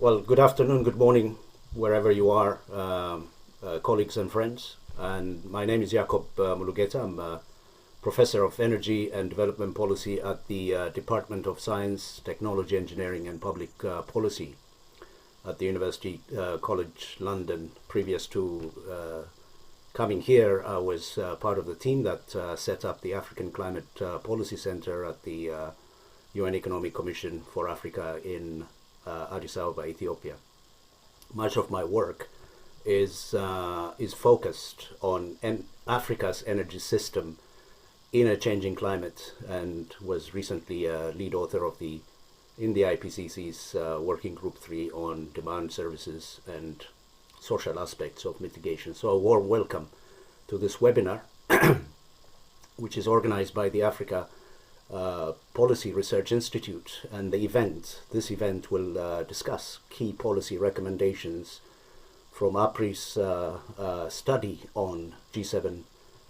Well, good afternoon, good morning, wherever you are, colleagues and friends. And my name is Jakob Mulugeta. I'm a professor of energy and development policy at the Department of Science, Technology, Engineering and Public Policy at the University College London. Previous to coming here, I was part of the team that set up the African Climate Policy Center at the UN Economic Commission for Africa in Addis Ababa, Ethiopia. Much of my work is focused on Africa's energy system in a changing climate, and was recently a lead author of the IPCC's Working Group 3 on demand, services and social aspects of mitigation. So a warm welcome to this webinar, which is organized by the Africa Policy Research Institute, and this event will discuss key policy recommendations from APRI's study on G7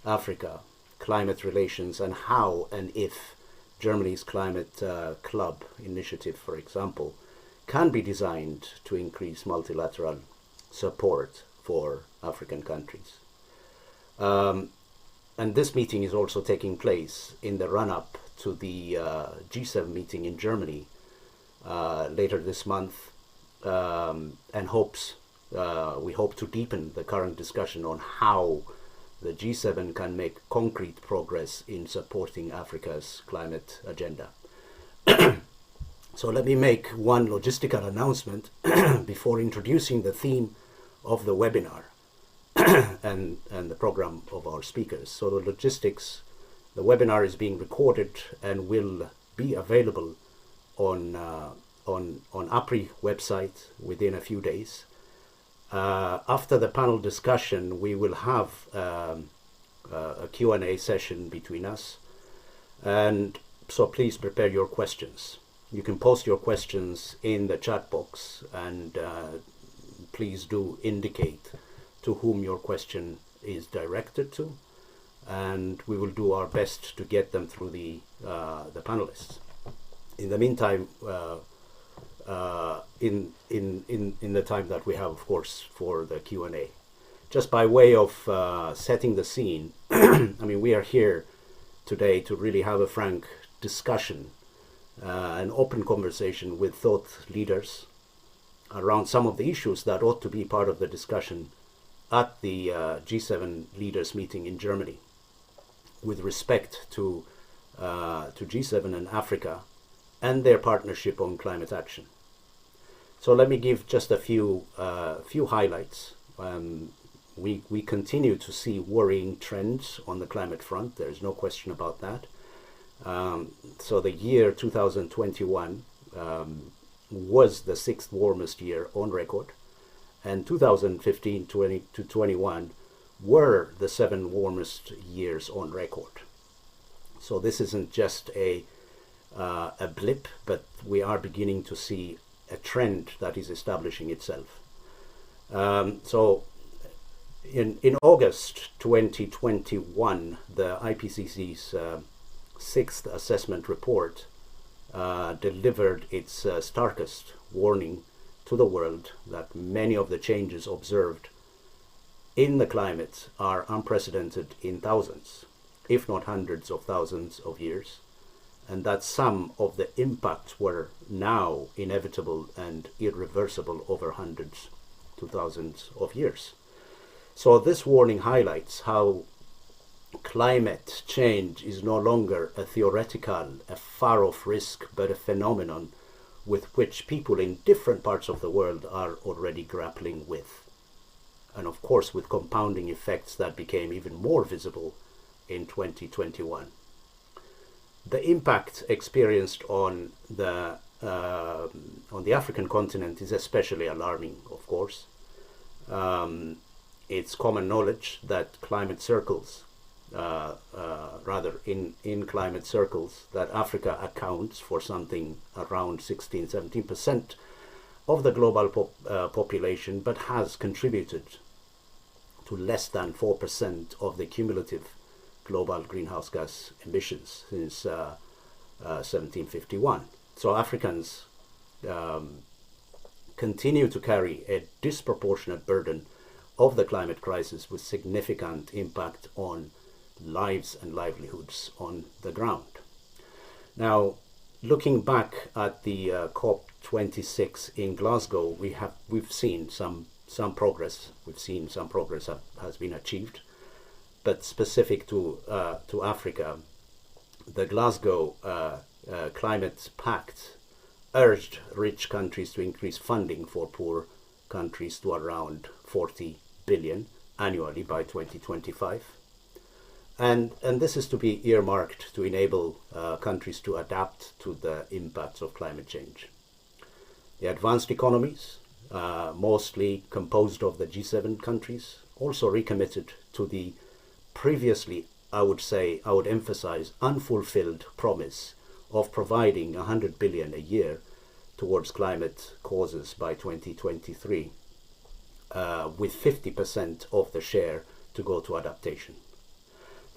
Africa, climate relations, and how and if Germany's Climate Club initiative, for example, can be designed to increase multilateral support for African countries. And this meeting is also taking place in the run-up to the G7 meeting in Germany later this month, and we hope to deepen the current discussion on how the G7 can make concrete progress in supporting Africa's climate agenda. So let me make one logistical announcement before introducing the theme of the webinar and the program of our speakers. So the logistics: the webinar is being recorded and will be available on APRI website within a few days. After the panel discussion, we will have a Q&A session between us, and so please prepare your questions. You can post your questions in the chat box, and please do indicate to whom your question is directed to, and we will do our best to get them through the panelists. In the meantime, in the time that we have, of course, for the Q&A, just by way of setting the scene, I mean, we are here today to really have a frank discussion, an open conversation with thought leaders around some of the issues that ought to be part of the discussion at the G7 leaders meeting in Germany, with respect to G7 and Africa and their partnership on climate action. So let me give just a few highlights. We continue to see worrying trends on the climate front. There is no question about that. So the year 2021 was the 6th warmest year on record, and 2015 to 21 were the 7 warmest years on record. So this isn't just a blip, but we are beginning to see a trend that is establishing itself. So in August 2021, the IPCC's 6th assessment report delivered its starkest warning to the world that many of the changes observed in the climate are unprecedented in thousands, if not hundreds of thousands of years, and that some of the impacts were now inevitable and irreversible over hundreds to thousands of years. So this warning highlights how climate change is no longer a theoretical, a far-off risk, but a phenomenon with which people in different parts of the world are already grappling with. And of course, with compounding effects that became even more visible in 2021. The impact experienced on the African continent is especially alarming, of course. It's common knowledge that climate circles, in climate circles, that Africa accounts for something around 16-17% of the global population, but has contributed to less than 4% of the cumulative global greenhouse gas emissions since 1751. So Africans continue to carry a disproportionate burden of the climate crisis with significant impact on lives and livelihoods on the ground. Now, looking back at the COP26 in Glasgow, we've seen some progress. We've seen some progress has been achieved, but specific to Africa, the Glasgow Climate Pact urged rich countries to increase funding for poor countries to around 40 billion annually by 2025. And this is to be earmarked to enable countries to adapt to the impacts of climate change. The advanced economies, mostly composed of the G7 countries, also recommitted to the previously, I would emphasize, unfulfilled promise of providing 100 billion a year towards climate causes by 2023, with 50% of the share to go to adaptation.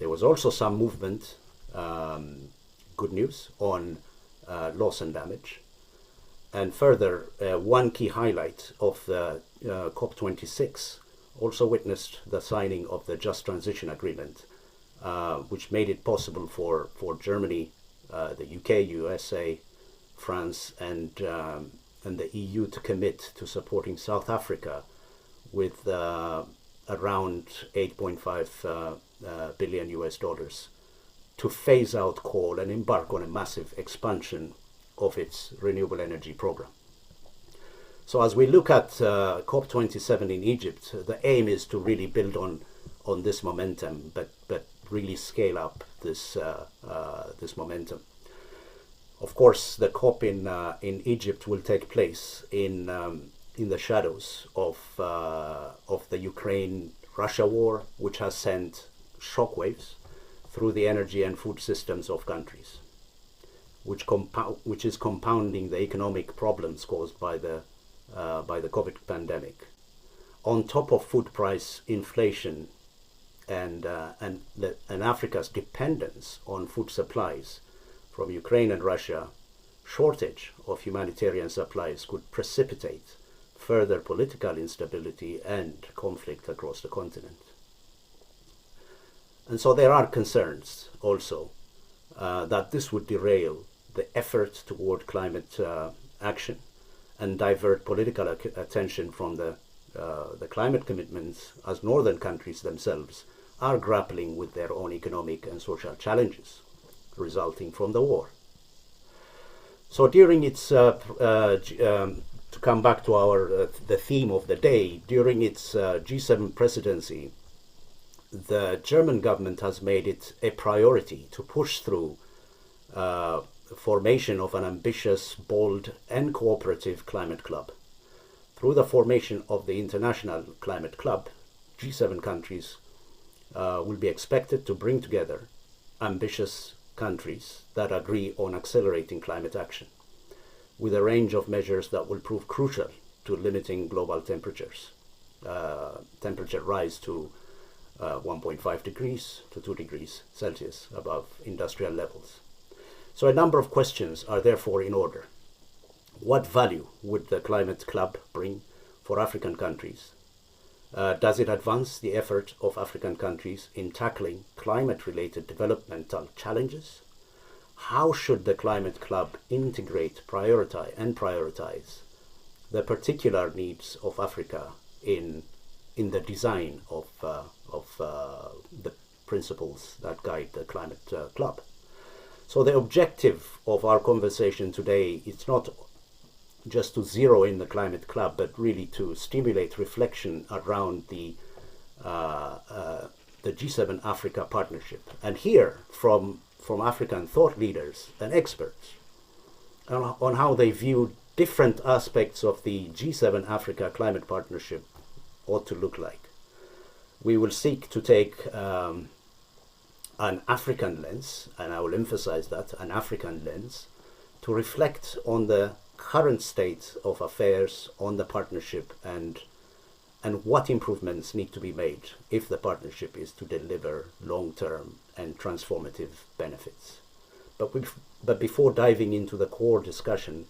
There was also some movement, good news, on loss and damage. And further, one key highlight of the COP26 also witnessed the signing of the Just Transition Agreement, which made it possible for Germany, the UK, USA, France, and the EU to commit to supporting South Africa with around 8.5 billion US dollars to phase out coal and embark on a massive expansion of its renewable energy program. So as we look at COP27 in Egypt, the aim is to really build on this momentum, but really scale up this momentum. Of course, the COP in Egypt will take place in the shadows of the Ukraine-Russia war, which has sent shockwaves through the energy and food systems of countries, which is compounding the economic problems caused by the COVID pandemic. On top of food price inflation and Africa's dependence on food supplies from Ukraine and Russia, shortage of humanitarian supplies could precipitate further political instability and conflict across the continent. And so there are concerns also that this would derail the effort toward climate action and divert political attention from the climate commitments, as northern countries themselves are grappling with their own economic and social challenges resulting from the war. So during its, to come back to our the theme of the day, during its G7 presidency, the German government has made it a priority to push through formation of an ambitious, bold, and cooperative climate club. Through the formation of the International Climate Club, G7 countries will be expected to bring together ambitious countries that agree on accelerating climate action, with a range of measures that will prove crucial to limiting global temperature rise to 1.5 degrees to 2 degrees Celsius above industrial levels. So a number of questions are therefore in order. What value would the Climate Club bring for African countries? Does it advance the effort of African countries in tackling climate-related developmental challenges? How should the Climate Club integrate, prioritize the particular needs of Africa in the design of the principles that guide the Climate Club? So the objective of our conversation today is not just to zero in the Climate Club, but really to stimulate reflection around the G7 Africa partnership, and hear from African thought leaders and experts on how they view different aspects of the G7 Africa climate partnership ought to look like. We will seek to take an African lens, and I will emphasize that, an African lens, to reflect on the current state of affairs on the partnership and what improvements need to be made if the partnership is to deliver long-term and transformative benefits. But before diving into the core discussion,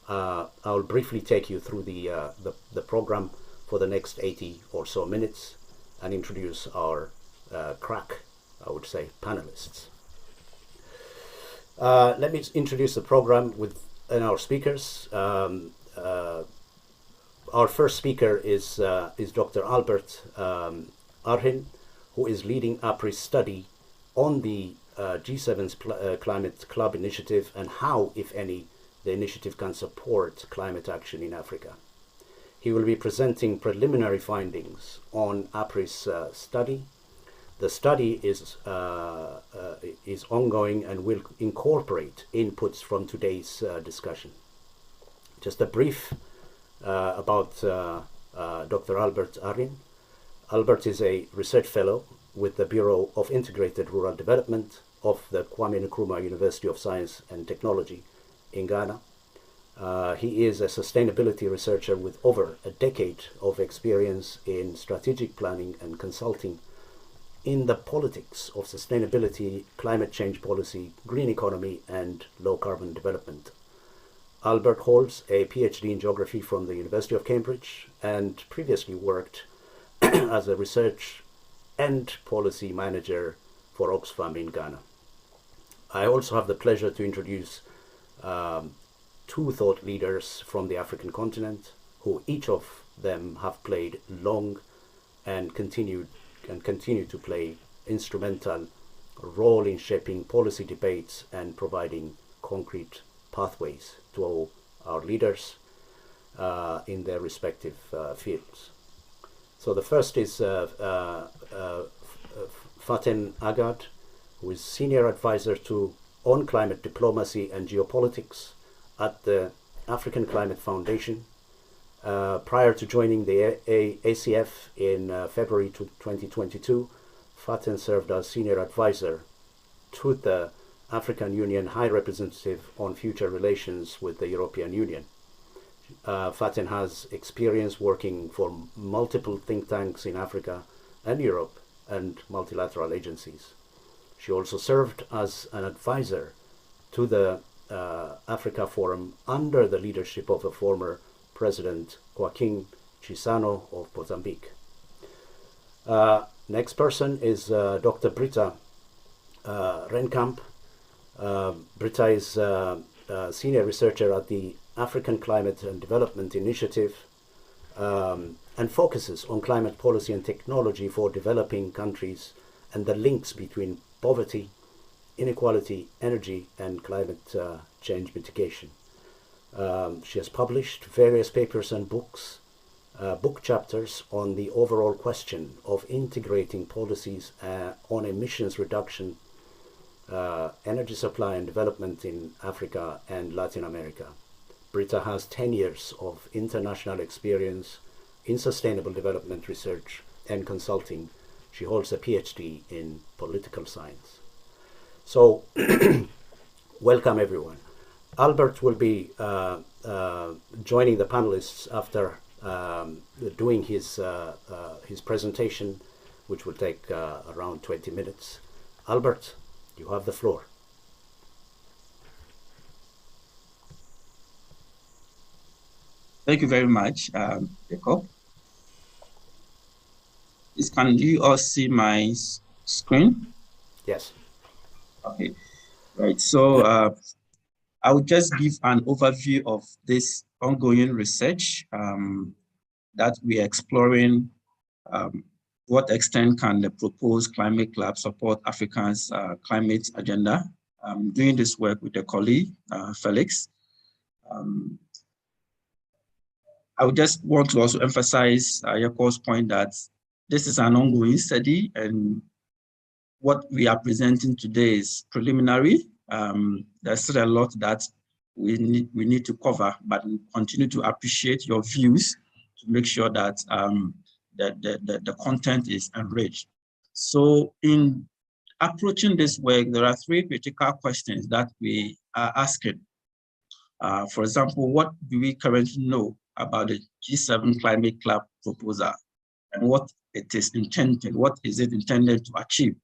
I'll briefly take you through the program for the next 80 or so minutes and introduce our crack, I would say, panelists. Let me introduce the program and our speakers. Our first speaker is Dr. Albert Arhin, who is leading APRI's study on the G7's Climate Club initiative and how, if any, the initiative can support climate action in Africa. He will be presenting preliminary findings on APRI's study. The study is ongoing and will incorporate inputs from today's discussion. Just a brief about Dr. Albert Arhin. Albert is a research fellow with the Bureau of Integrated Rural Development of the Kwame Nkrumah University of Science and Technology in Ghana. He is a sustainability researcher with over a decade of experience in strategic planning and consulting in the politics of sustainability, climate change policy, green economy, and low carbon development. Albert holds a PhD in geography from the University of Cambridge and previously worked as a research and policy manager for Oxfam in Ghana. I also have the pleasure to introduce two thought leaders from the African continent, who each of them have played long and continue to play instrumental role in shaping policy debates and providing concrete pathways to our leaders in their respective fields. So the first is Faten Agad, who is Senior Advisor on Climate Diplomacy and Geopolitics at the African Climate Foundation. Prior to joining the ACF in February 2022, Faten served as Senior Advisor to the African Union High Representative on Future Relations with the European Union. Faten has experience working for multiple think tanks in Africa and Europe and multilateral agencies. She also served as an advisor to the Africa Forum under the leadership of the former President Joaquim Chissano of Mozambique. Next person is Dr. Britta Renkamp. Britta is a senior researcher at the African Climate and Development Initiative and focuses on climate policy and technology for developing countries and the links between poverty, inequality, energy, and climate change mitigation. She has published various papers and book chapters on the overall question of integrating policies on emissions reduction, energy supply and development in Africa and Latin America. Britta has 10 years of international experience in sustainable development research and consulting. She holds a PhD in political science. So, welcome everyone. Albert will be joining the panelists after doing his presentation, which will take around 20 minutes. Albert, you have the floor. Thank you very much, Jacob. Can you all see my screen? Yes. Okay, right. So I will just give an overview of this ongoing research that we are exploring. What extent can the proposed climate club support Africa's climate agenda? I'm doing this work with a colleague, Felix. I would just want to also emphasize Yako's point that this is an ongoing study, and what we are presenting today is preliminary. There's still a lot that we need to cover, but we continue to appreciate your views to make sure that the content is enriched. So in approaching this work, there are three critical questions that we are asking. For example, what do we currently know about the G7 Climate Club proposal and what it is intended, what is it intended to achieve?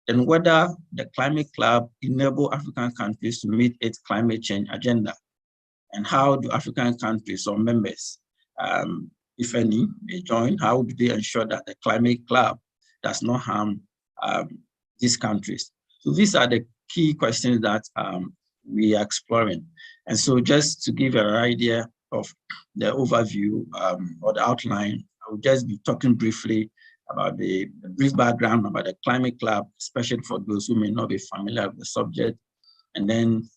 And whether the Climate Club enable African countries to meet its climate change agenda. And how do African countries or members, if any, may join? How do they ensure that the climate club does not harm these countries? So these are the key questions that we are exploring. And so just to give an idea of the overview or the outline, I will just be talking briefly about the brief background about the climate club, especially for those who may not be familiar with the subject, and then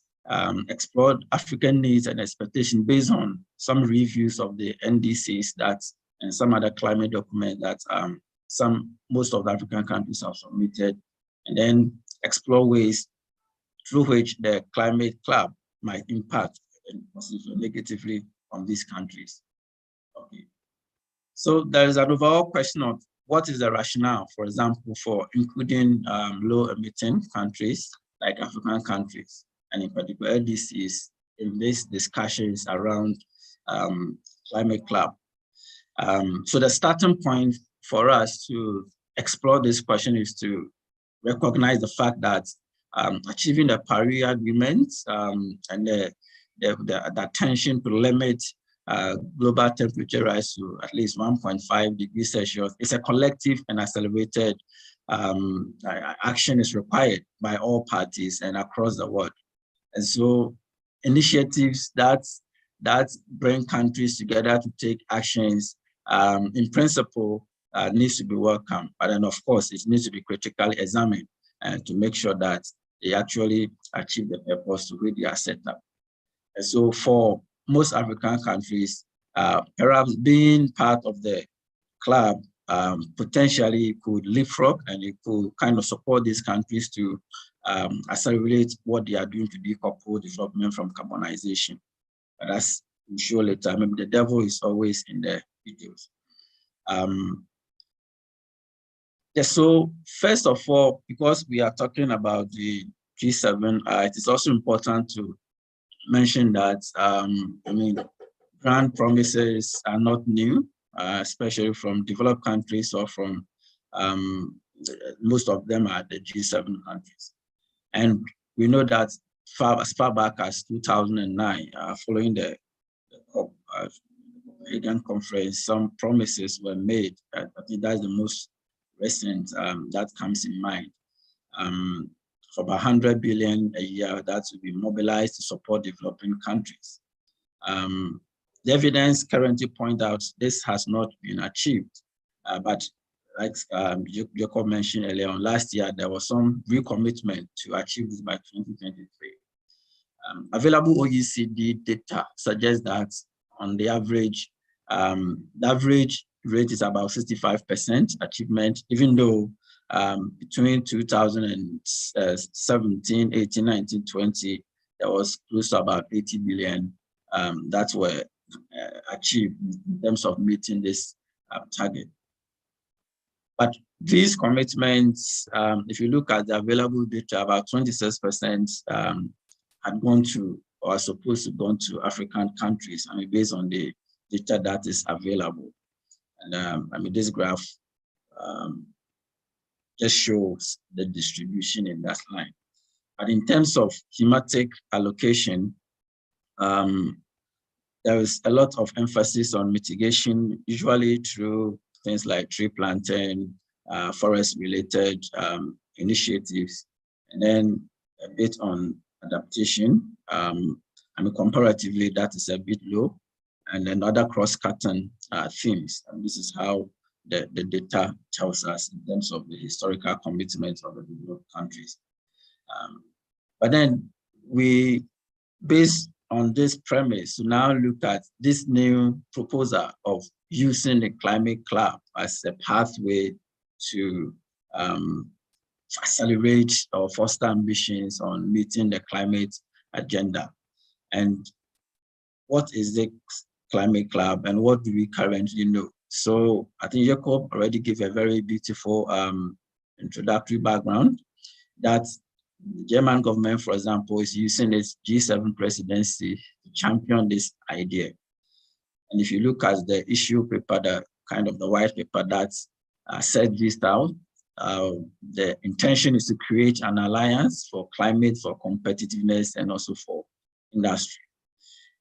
explore African needs and expectations based on some reviews of the NDCs and some other climate documents that most of the African countries have submitted, and then explore ways through which the climate club might impact positively or negatively on these countries. Okay. So there is an overall question of what is the rationale, for example, for including low-emitting countries like African countries, and in particular LDCs in these discussions around climate club. So the starting point for us to explore this question is to recognize the fact that achieving the Paris Agreement and the attention to limit global temperature rise to at least 1.5 degrees Celsius is a collective and accelerated action is required by all parties and across the world. And so initiatives that bring countries together to take actions in principle needs to be welcome. But then of course it needs to be critically examined to make sure that they actually achieve the purpose to which they are set up. And so for most African countries, perhaps being part of the club potentially could leapfrog and it could kind of support these countries to accelerate what they are doing to decouple development from carbonization. But as I'm sure later, maybe the devil is always in the details. So first of all, because we are talking about the G7, it is also important to mention that, grand promises are not new, especially from developed countries or from, most of them are the G7 countries. And we know that as far back as 2009, following the Copenhagen conference, some promises were made. I think that's the most recent that comes in mind. For about 100 billion a year that will be mobilized to support developing countries. The evidence currently points out this has not been achieved, but like Jacob mentioned earlier on, last year there was some recommitment to achieve this by 2023. Available OECD data suggests that on the average rate is about 65% achievement, even though between 2017, 18, 19, 20, there was close to about 80 billion that were achieved in terms of meeting this target. But these commitments, if you look at the available data, about 26% had gone to or are supposed to go to African countries, based on the data that is available. And this graph just shows the distribution in that line. But in terms of thematic allocation, there is a lot of emphasis on mitigation, usually through things like tree planting, forest-related initiatives, and then a bit on adaptation. Comparatively, that is a bit low, and then other cross-cutting themes. And this is how the data tells us in terms of the historical commitments of the developed countries. But then we, based on this premise, to now look at this new proposal of using the climate club as a pathway to accelerate or foster ambitions on meeting the climate agenda. And what is the climate club and what do we currently know? So I think Jacob already gave a very beautiful introductory background that the German government, for example, is using its G7 presidency to champion this idea. And if you look at the issue paper, the kind of the white paper that set this out, the intention is to create an alliance for climate, for competitiveness, and also for industry.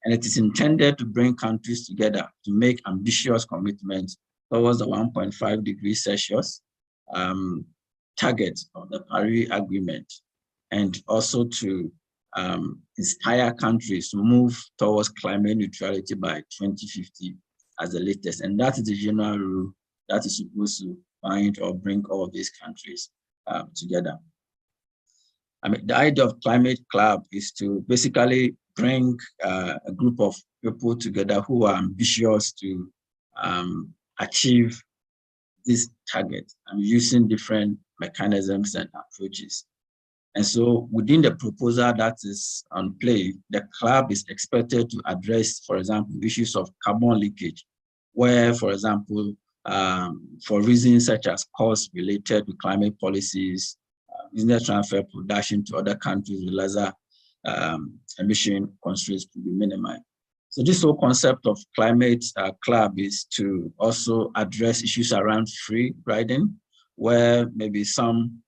And it is intended to bring countries together to make ambitious commitments towards the 1.5 degrees Celsius target of the Paris Agreement, and also to inspire countries to move towards climate neutrality by 2050 as the latest. And that is the general rule that is supposed to bind or bring all these countries together. I mean, the idea of climate club is to basically bring a group of people together who are ambitious to achieve this target using different mechanisms and approaches. And so within the proposal that is on play, the club is expected to address, for example, issues of carbon leakage, where, for example, for reasons such as costs related to climate policies, business transfer production to other countries with lesser emission constraints to be minimized. So this whole concept of climate club is to also address issues around free riding, where maybe some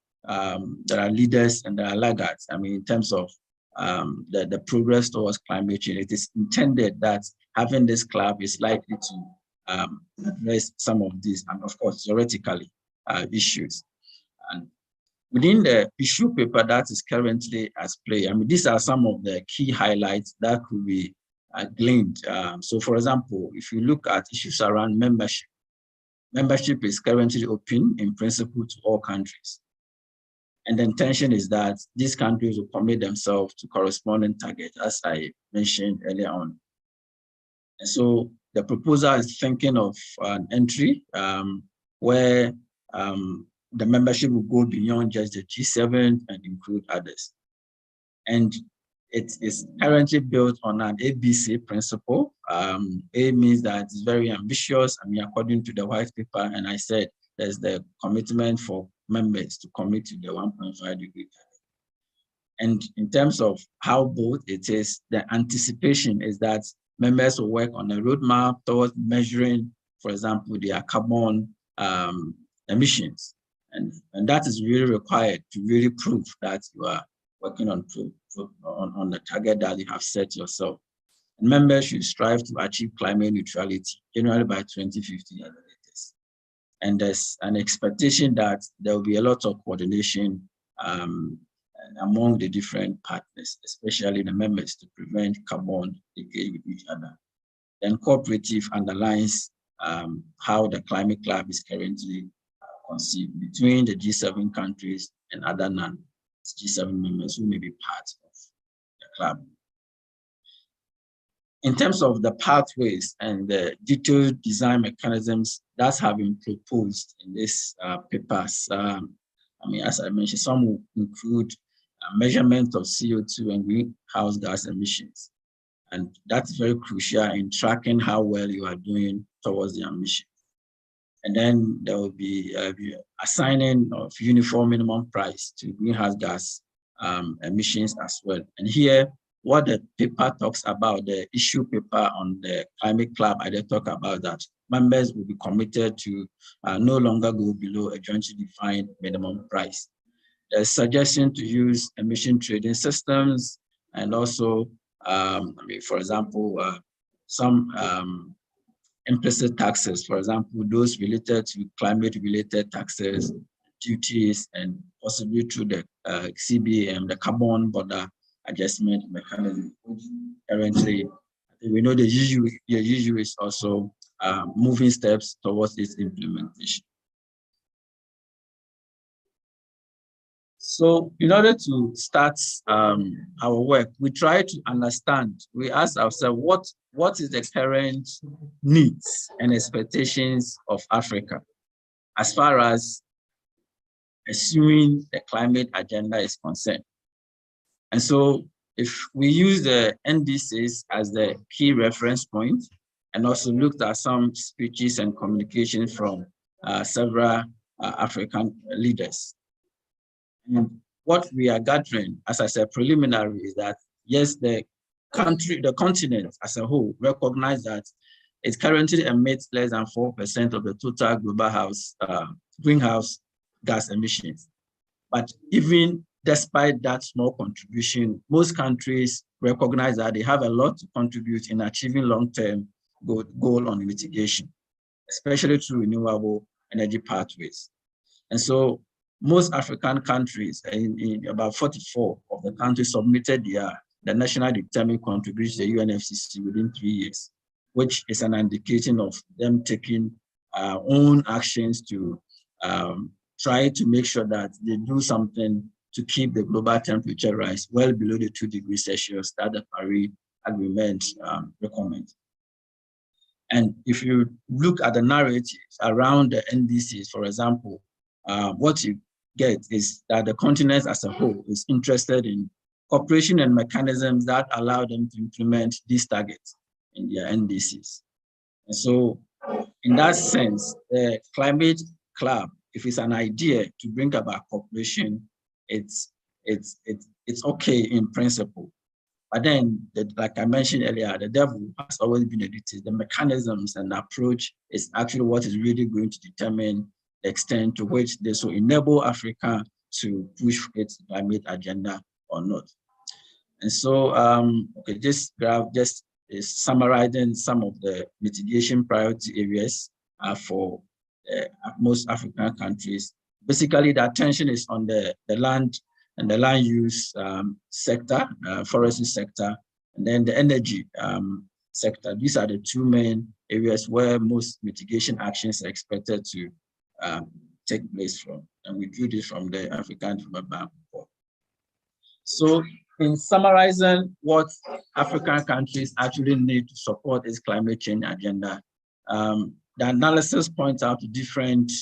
there are leaders and there are laggards. I mean, in terms of the progress towards climate change, it is intended that having this club is likely to address some of these, and of course, theoretically, issues. And within the issue paper that is currently at play, I mean, these are some of the key highlights that could be gleaned. So, for example, if you look at issues around membership, membership is currently open in principle to all countries. And the intention is that these countries will commit themselves to corresponding targets, as I mentioned earlier on. And so the proposal is thinking of an entry where the membership will go beyond just the G7 and include others. And it is currently built on an ABC principle. A means that it's very ambitious. I mean, according to the white paper, and I said there's the commitment for members to commit to the 1.5 degree target. And in terms of how bold it is, the anticipation is that members will work on a roadmap towards measuring, for example, their carbon emissions. And that is really required to really prove that you are working on the target that you have set yourself. And members should strive to achieve climate neutrality, generally by 2050 at the latest. And there's an expectation that there will be a lot of coordination among the different partners, especially the members, to prevent carbon leakage with each other. Then cooperative underlines how the climate club is currently conceived between the G7 countries and other non-G7 members who may be part of the club. In terms of the pathways and the detailed design mechanisms that have been proposed in these papers, I mean, as I mentioned, some will include measurement of CO2 and greenhouse gas emissions. And that's very crucial in tracking how well you are doing towards the emission. And then there will be assigning of uniform minimum price to greenhouse gas emissions as well. And here, what the paper talks about, the issue paper on the climate club, I did talk about that members will be committed to no longer go below a jointly defined minimum price. There's suggestion to use emission trading systems, and also, I mean, for example, some implicit taxes, for example, those related to climate-related taxes, duties, and possibly through the CBAM, the carbon border adjustment mechanism, which currently we know the EU is also moving steps towards its implementation. So in order to start our work, we try to understand, we ask ourselves, what is the current needs and expectations of Africa as far as pursuing the climate agenda is concerned? And so if we use the NDCs as the key reference point, and also looked at some speeches and communications from several African leaders, and what we are gathering, as I said, preliminary, is that yes, the continent as a whole recognize that it currently emits less than 4% of the total global greenhouse gas emissions. But even despite that small contribution, most countries recognize that they have a lot to contribute in achieving long-term goal on mitigation, especially through renewable energy pathways. And so most African countries, in about 44 of the countries, submitted the national determined contribution to the UNFCCC within 3 years, which is an indication of them taking own actions to try to make sure that they do something to keep the global temperature rise well below the 2 degrees Celsius that the Paris Agreement recommends. And if you look at the narratives around the NDCs, for example, what you get is that the continent as a whole is interested in cooperation and mechanisms that allow them to implement these targets in their NDCs. And so in that sense, the climate club, if it's an idea to bring about cooperation, it's okay in principle. But then, like I mentioned earlier, the devil has always been a detail. The mechanisms and the approach is actually what is really going to determine the extent to which this will enable Africa to push its climate agenda or not. And so, okay, this graph just is summarizing some of the mitigation priority areas for most African countries. Basically, the attention is on the land and the land use sector, forestry sector, and then the energy sector. These are the 2 main areas where most mitigation actions are expected to take place from. And we drew this from the African Development Bank report. So in summarizing what African countries actually need to support its climate change agenda, the analysis points out different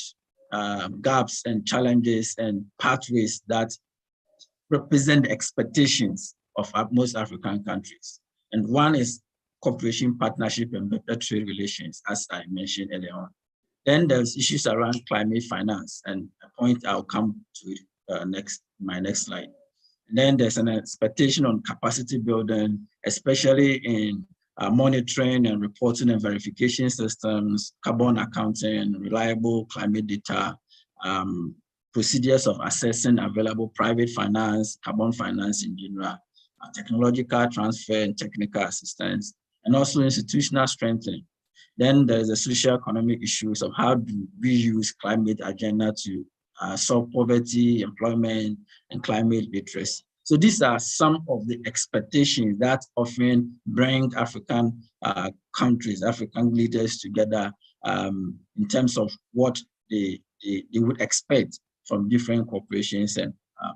gaps and challenges and pathways that represent the expectations of most African countries. And one is cooperation, partnership, and better trade relations, as I mentioned earlier on. Then there's issues around climate finance, and a point I'll come to my next slide. And then there's an expectation on capacity building, especially in monitoring and reporting and verification systems, carbon accounting, reliable climate data, procedures of assessing available private finance, carbon finance in general, technological transfer and technical assistance, and also institutional strengthening. Then there's the socio-economic issues of how do we use climate agenda to solve poverty, employment, and climate literacy. So these are some of the expectations that often bring African countries, African leaders together in terms of what they would expect from different corporations and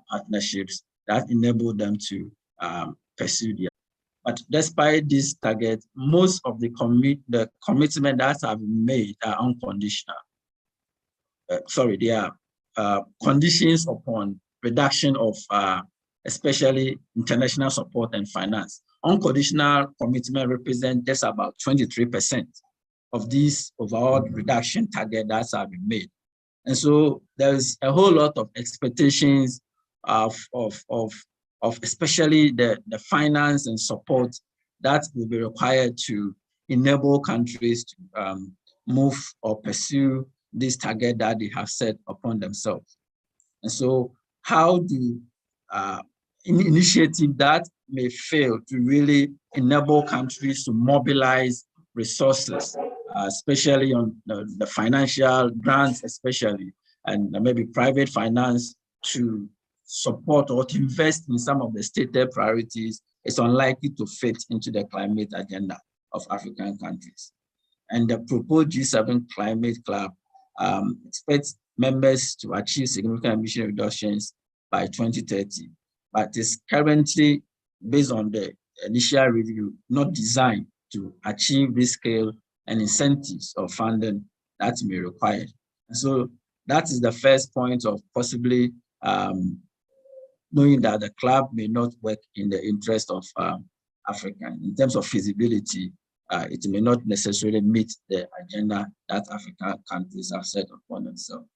partnerships that enable them to pursue their. But despite this target, most of the commitment that have been made are unconditional. They are conditions upon reduction of especially international support and finance. Unconditional commitment represents just about 23% of these overall reduction target that have been made. And so there's a whole lot of expectations of especially the finance and support that will be required to enable countries to move or pursue this target that they have set upon themselves. And so how do initiatives that may fail to really enable countries to mobilize resources, especially on the financial grants, especially, and maybe private finance to support or to invest in some of the stated priorities, is unlikely to fit into the climate agenda of African countries. And the proposed G7 Climate Club expects members to achieve significant emission reductions by 2030, but is currently, based on the initial review, not designed to achieve this scale and incentives or funding that may be required. And so that is the first point of possibly knowing that the club may not work in the interest of Africa. In terms of feasibility, it may not necessarily meet the agenda that African countries have set upon themselves.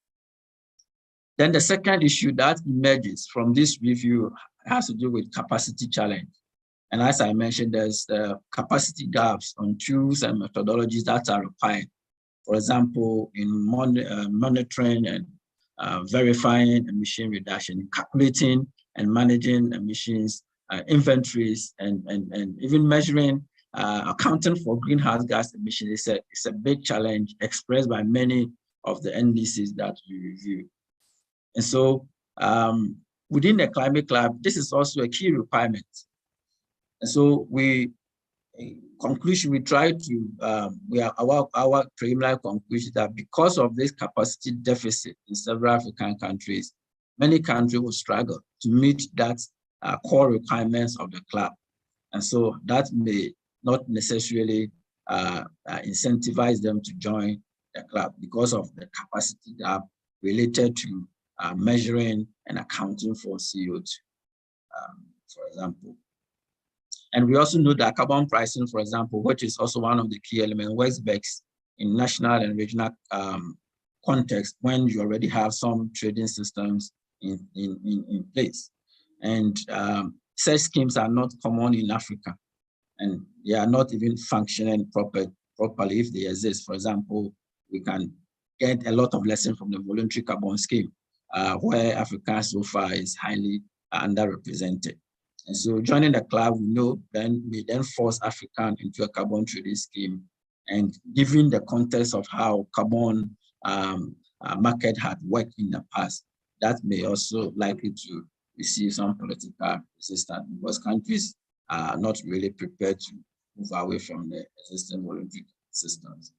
Then the second issue that emerges from this review has to do with capacity challenge. And as I mentioned, there's capacity gaps on tools and methodologies that are required. For example, in monitoring and verifying emission reduction, calculating and managing emissions inventories and even measuring, accounting for greenhouse gas emissions. It's a big challenge expressed by many of the NDCs that we review. And so within the Climate Club, this is also a key requirement. And so in conclusion, we try to, our preliminary conclusion that because of this capacity deficit in several African countries, many countries will struggle to meet that core requirements of the club. And so that may not necessarily incentivize them to join the club because of the capacity gap related to measuring and accounting for CO2, for example. And we also know that carbon pricing, for example, which is also one of the key elements, works best in national and regional context when you already have some trading systems in place. And such schemes are not common in Africa, and they are not even functioning properly if they exist. For example, we can get a lot of lessons from the voluntary carbon scheme, where Africa so far is highly underrepresented. And so joining the club, we know we then force Africa into a carbon trading scheme. And given the context of how carbon market had worked in the past, that may also likely to receive some political resistance because countries are not really prepared to move away from the existing voluntary systems.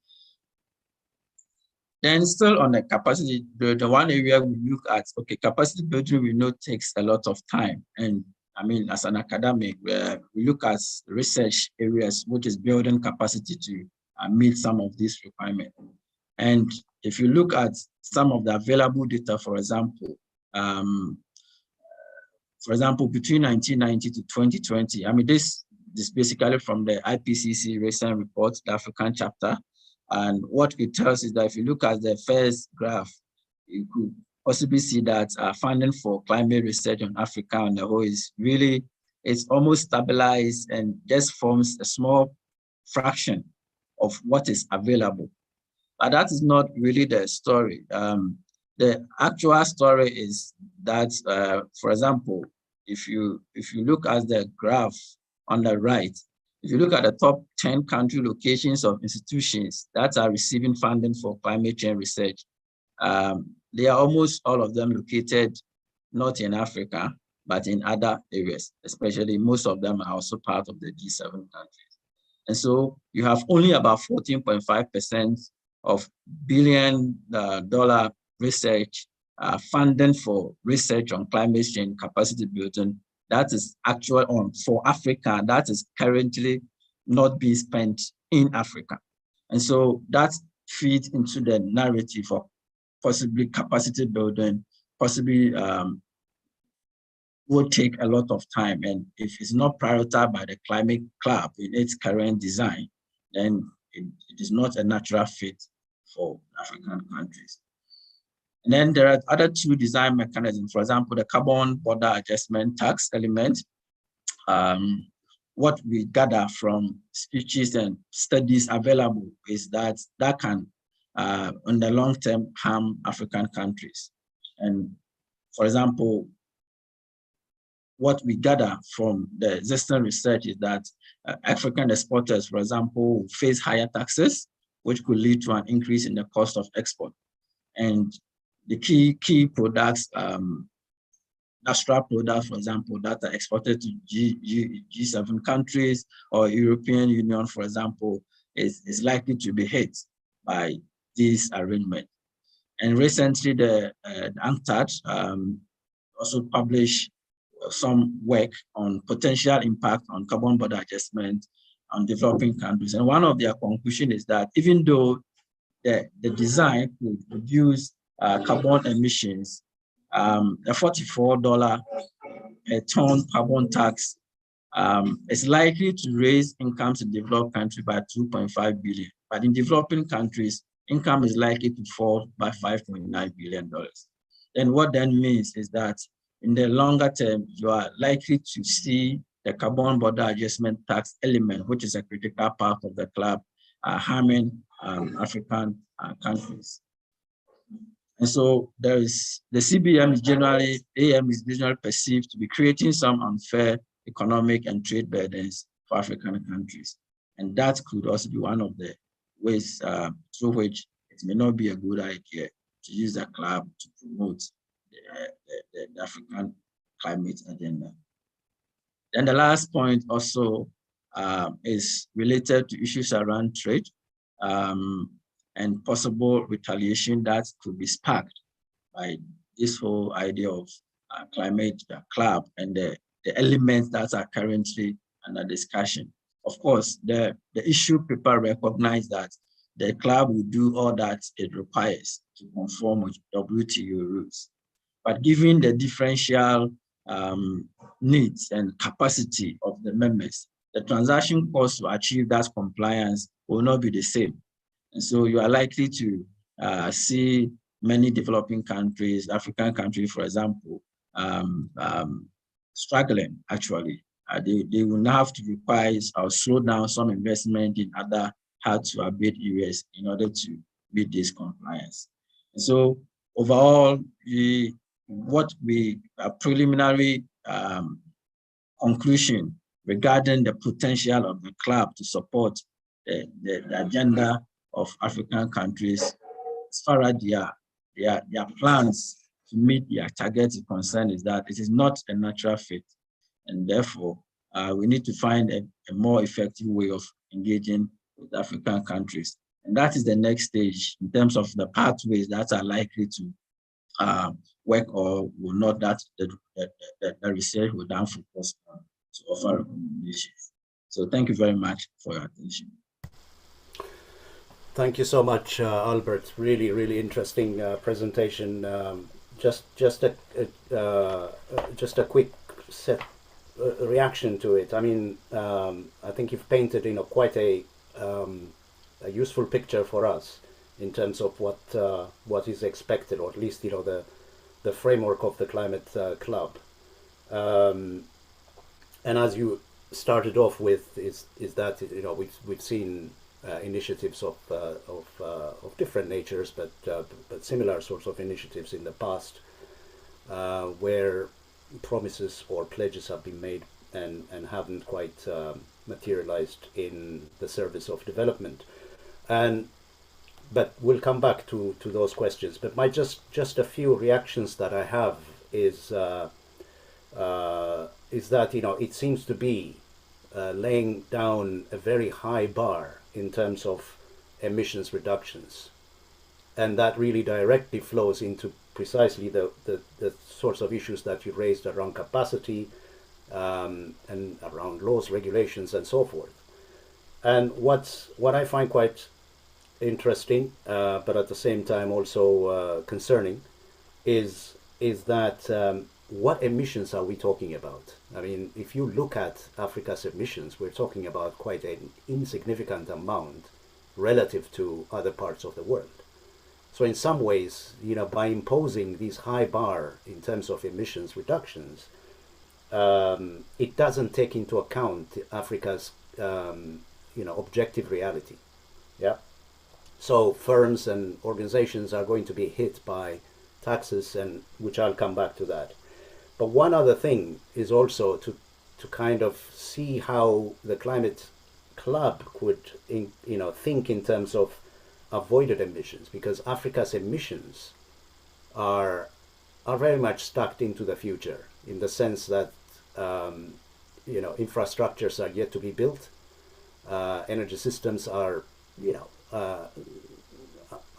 Then still on the capacity, the one area we look at, okay, capacity building we know takes a lot of time. And I mean, as an academic, we look at research areas, which is building capacity to meet some of these requirements. And if you look at some of the available data, for example, between 1990 to 2020, I mean, this basically from the IPCC recent report, the African chapter. And what it tells is that if you look at the first graph, you could possibly see that funding for climate research on Africa on the whole is really, it's almost stabilized and just forms a small fraction of what is available. But that is not really the story. The actual story is that, for example, if you look at the graph on the right, if you look at the top 10 country locations of institutions that are receiving funding for climate change research, they are almost all of them located not in Africa, but in other areas, especially most of them are also part of the G7 countries. And so you have only about 14.5% of billion-dollar research funding for research on climate change capacity building. That is actual for Africa, that is currently not being spent in Africa. And so that feeds into the narrative of possibly capacity building, possibly will take a lot of time. And if it's not prioritized by the Climate Club in its current design, then it is not a natural fit for African countries. And then there are other two design mechanisms. For example, the carbon border adjustment tax element. What we gather from speeches and studies available is that can, on the long term, harm African countries. And for example, what we gather from the existing research is that African exporters, for example, face higher taxes, which could lead to an increase in the cost of export. And the key products, industrial products, for example, that are exported to G7 countries or European Union, for example, is likely to be hit by this arrangement. And recently, the UNCTAD also published some work on potential impact on carbon border adjustment on developing countries. And one of their conclusions is that even though the design could reduce carbon emissions, a $44 a ton carbon tax is likely to raise incomes in developed countries by 2.5 billion. But in developing countries, income is likely to fall by $5.9 billion. And what that means is that in the longer term, you are likely to see the carbon border adjustment tax element, which is a critical part of the club, harming African countries. And so there is the CBM is generally, AM is generally perceived to be creating some unfair economic and trade burdens for African countries. And that could also be one of the ways through which it may not be a good idea to use the club to promote the African climate agenda. Then the last point also is related to issues around trade and possible retaliation that could be sparked by this whole idea of climate club and the elements that are currently under discussion. Of course, the issue paper recognize that the club will do all that it requires to conform with WTO rules. But given the differential needs and capacity of the members, the transaction cost to achieve that compliance will not be the same. And so you are likely to see many developing countries, African countries, for example, struggling actually. They will now have to require or slow down some investment in other hard-to-abate areas in order to meet this compliance. And so overall, a preliminary conclusion regarding the potential of the club to support the agenda of African countries as far as their plans to meet their targets concern is that it is not a natural fit. And therefore, we need to find a more effective way of engaging with African countries. And that is the next stage in terms of the pathways that are likely to work or will not, that the research will then focus on to offer recommendations. So thank you very much for your attention. Thank you so much, Albert. Really, really interesting presentation. Just a quick reaction to it. I mean, I think you've painted, quite a useful picture for us in terms of what is expected, or at least the framework of the climate club. And as you started off with, is that we've seen initiatives of different natures, but similar sorts of initiatives in the past, where promises or pledges have been made and haven't quite materialized in the service of development. But we'll come back to those questions. But just a few reactions that I have is that it seems to be laying down a very high bar in terms of emissions reductions, and that really directly flows into precisely the sorts of issues that you raised around capacity and around laws, regulations, and so forth. And what I find quite interesting, but at the same time also concerning, is that what emissions are we talking about? I mean, if you look at Africa's emissions, we're talking about quite an insignificant amount relative to other parts of the world. So in some ways, by imposing this high bar in terms of emissions reductions, it doesn't take into account Africa's objective reality. Yeah. So firms and organizations are going to be hit by taxes, and which I'll come back to that. But one other thing is also to kind of see how the climate club could think in terms of avoided emissions, because Africa's emissions are very much stuck into the future, in the sense that infrastructures are yet to be built, energy systems are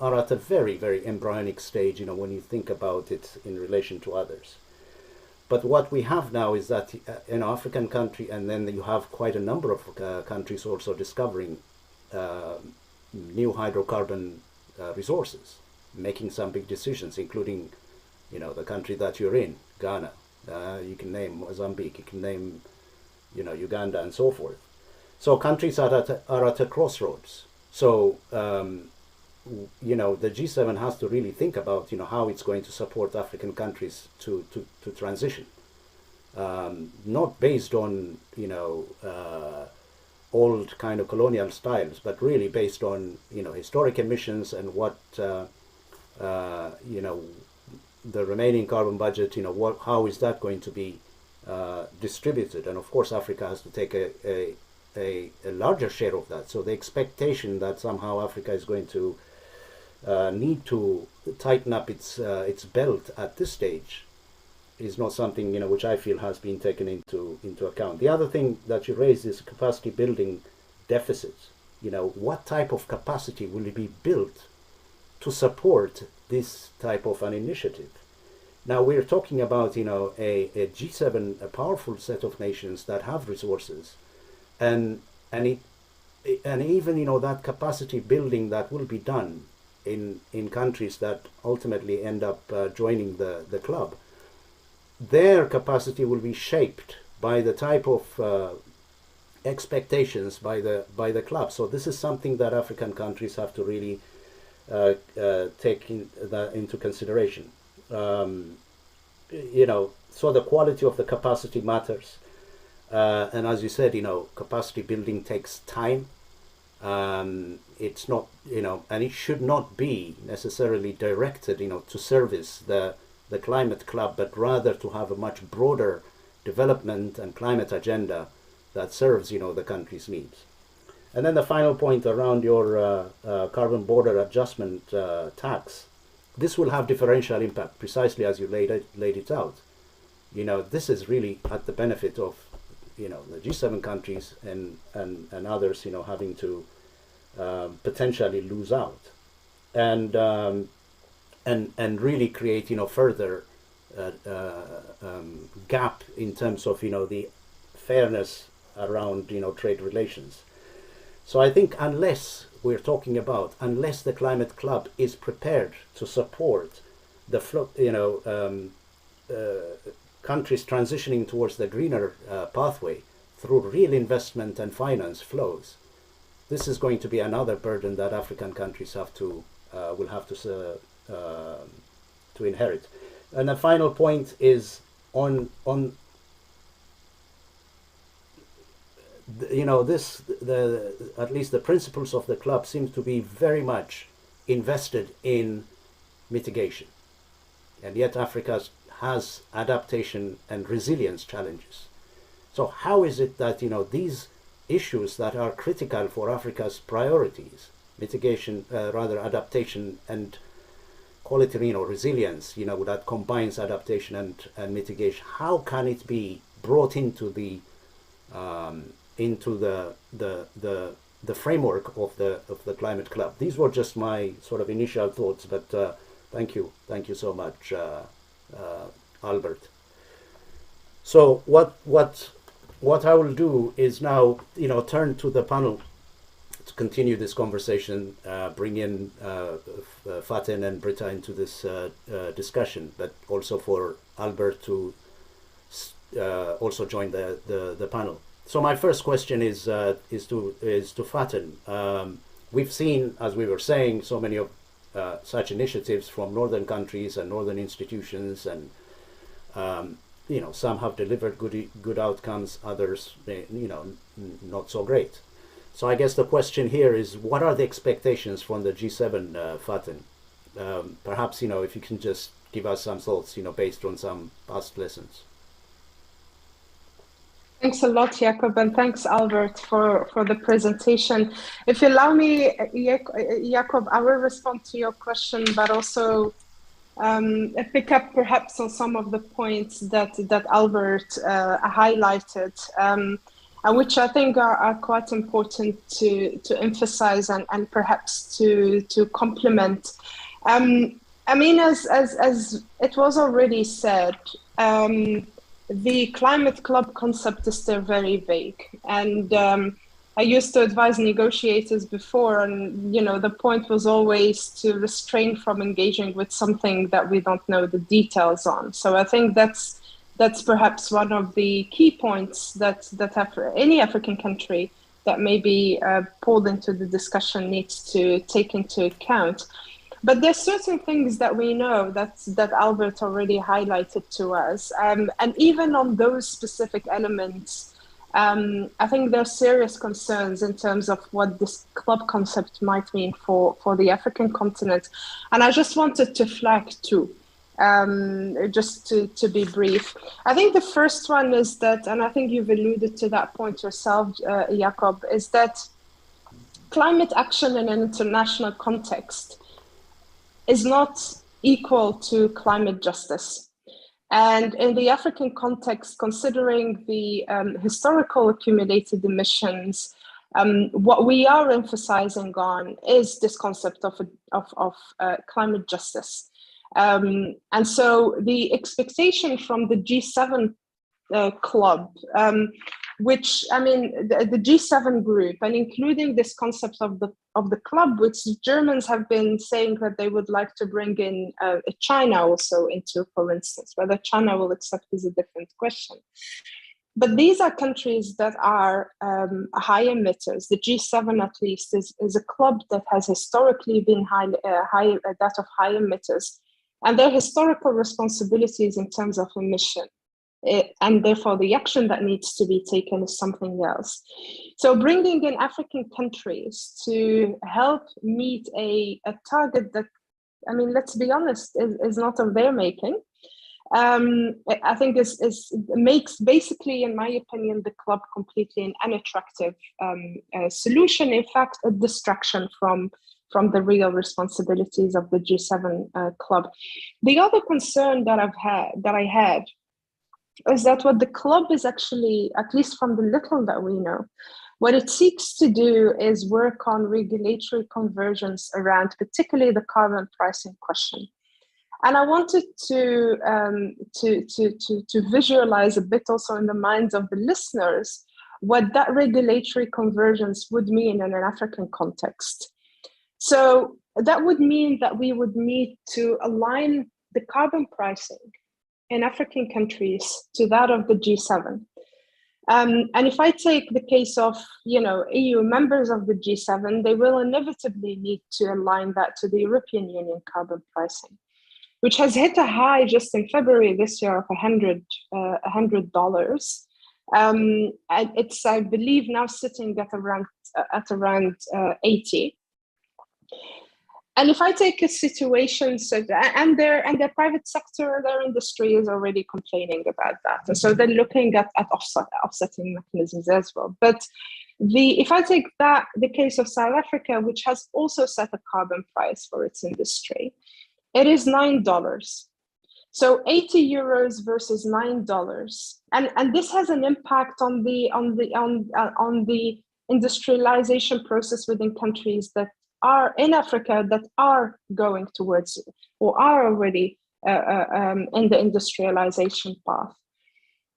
at a very, very embryonic stage, when you think about it in relation to others. But what we have now is that in African country, and then you have quite a number of countries also discovering new hydrocarbon resources, making some big decisions, including, the country that you're in, Ghana. You can name Mozambique, you can name, Uganda, and so forth. So countries are at a crossroads. So, the G7 has to really think about, how it's going to support African countries to transition. Not based on, old kind of colonial styles, but really based on, historic emissions and what, the remaining carbon budget, how is that going to be distributed, and of course Africa has to take a larger share of that. So the expectation that somehow Africa is going to need to tighten up its belt at this stage is not something which I feel has been taken into account. The other thing that you raised is capacity building deficits. What type of capacity will be built to support this type of an initiative? Now we're talking about a G7, a powerful set of nations that have resources, and even that capacity building that will be done in countries that ultimately end up joining the club. Their capacity will be shaped by the type of expectations by the club. So this is something that African countries have to really take into consideration. So the quality of the capacity matters, and as you said, capacity building takes time. It's not, and it should not be necessarily directed, to service the climate club, but rather to have a much broader development and climate agenda that serves, the country's needs. And then the final point around your carbon border adjustment tax, this will have differential impact, precisely as you laid it out. This is really at the benefit of, the G7 countries and others, having to potentially lose out, and really create, further gap in terms of, the fairness around, trade relations. So I think unless the climate club is prepared to support the countries transitioning towards the greener pathway through real investment and finance flows, this is going to be another burden that African countries will have to inherit. And the final point is on at least the principles of the club seem to be very much invested in mitigation, and yet Africa has adaptation and resilience challenges. So how is it that these issues that are critical for Africa's priorities, mitigation, adaptation and quality, resilience, that combines adaptation and mitigation, how can it be brought into the framework of the climate club? These were just my sort of initial thoughts, but thank you so much, Albert. So what I will do is now turn to the panel to continue this conversation, bring in Faten and Britta into this discussion, but also for Albert to also join the panel. So my first question is to Faten. We've seen, as we were saying, so many of such initiatives from northern countries and northern institutions, and some have delivered good outcomes, others not so great. So I guess the question here is, what are the expectations from the G7, Faten? Perhaps if you can just give us some thoughts based on some past lessons. Thanks a lot, Jakob, and thanks, Albert, for the presentation. If you allow me, Jakob, I will respond to your question, but also pick up perhaps on some of the points that Albert highlighted, which I think are quite important to emphasize and perhaps to complement. I mean, as it was already said, the climate club concept is still very vague, and I used to advise negotiators before, and the point was always to refrain from engaging with something that we don't know the details on. So I think that's perhaps one of the key points that any African country that may be pulled into the discussion needs to take into account. But there's certain things that we know that Albert already highlighted to us. And even on those specific elements, I think there's serious concerns in terms of what this club concept might mean for the African continent. And I just wanted to flag two. Just to be brief. I think the first one is that, and I think you've alluded to that point yourself, Jakob, is that climate action in an international context is not equal to climate justice. And in the African context, considering the historical accumulated emissions, what we are emphasizing on is this concept of climate justice. And so the expectation from the G7 club, which, I mean, the G7 group, and including this concept of the club, which Germans have been saying that they would like to bring in China also into, for instance. Whether China will accept is a different question. But these are countries that are high emitters. The G7, at least, is a club that has historically been that of high emitters, and their historical responsibilities in terms of emission. And therefore, the action that needs to be taken is something else. So bringing in African countries to help meet a target that, I mean, let's be honest, is not of their making, I think makes basically, in my opinion, the club completely an unattractive solution. In fact, a distraction from the real responsibilities of the G7 club. The other concern that I had is that what the club is actually, at least from the little that we know, what it seeks to do is work on regulatory convergence around particularly the carbon pricing question. And I wanted to visualize a bit also in the minds of the listeners what that regulatory convergence would mean in an African context. So that would mean that we would need to align the carbon pricing in African countries to that of the G7. And if I take the case of, EU members of the G7, they will inevitably need to align that to the European Union carbon pricing, which has hit a high just in February this year of $100. And it's, I believe, now sitting at around 80. And if I take a situation, and their private sector, their industry is already complaining about that. And so they're looking at offsetting mechanisms as well. But if I take the case of South Africa, which has also set a carbon price for its industry, it is $9. So 80 euros versus $9. And this has an impact on the industrialization process within countries that are in Africa that are going towards or are already in the industrialization path.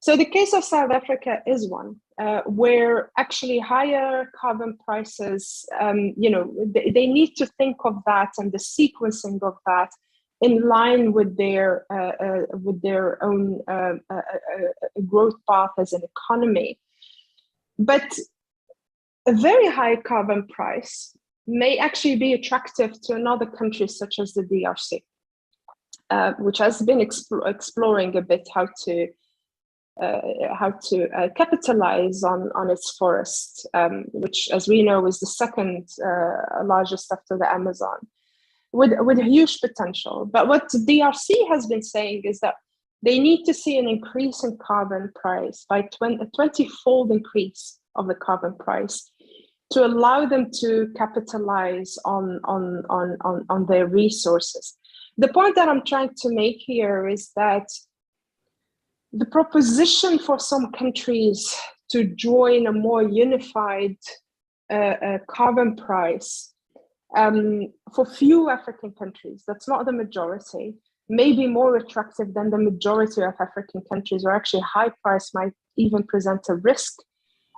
So the case of South Africa is one where actually higher carbon prices, they need to think of that and the sequencing of that in line with their own growth path as an economy. But a very high carbon price may actually be attractive to another country such as the DRC, which has been exploring a bit how to capitalize on its forest, which, as we know, is the second largest after the Amazon, with huge potential. But what the DRC has been saying is that they need to see an increase in carbon price by a 20-fold increase of the carbon price to allow them to capitalize on their resources. The point that I'm trying to make here is that the proposition for some countries to join a more unified carbon price for few African countries, that's not the majority, may be more attractive than the majority of African countries, where actually high price might even present a risk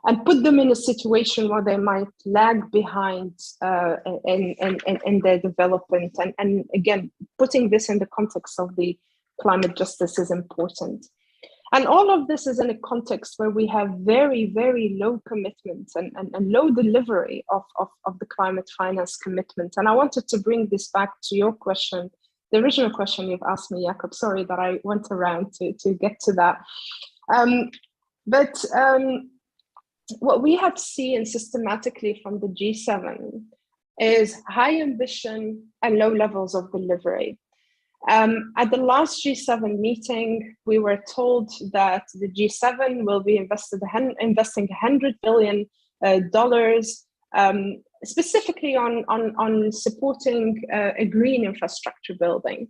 and put them in a situation where they might lag behind in their development. And again, putting this in the context of the climate justice is important. And all of this is in a context where we have very, very low commitments and low delivery of the climate finance commitment. And I wanted to bring this back to your question, the original question you've asked me, Jakob. Sorry that I went around to get to that. But what we have seen systematically from the G7 is high ambition and low levels of delivery. At the last G7 meeting, we were told that the G7 will be investing $100 billion specifically on supporting a green infrastructure building.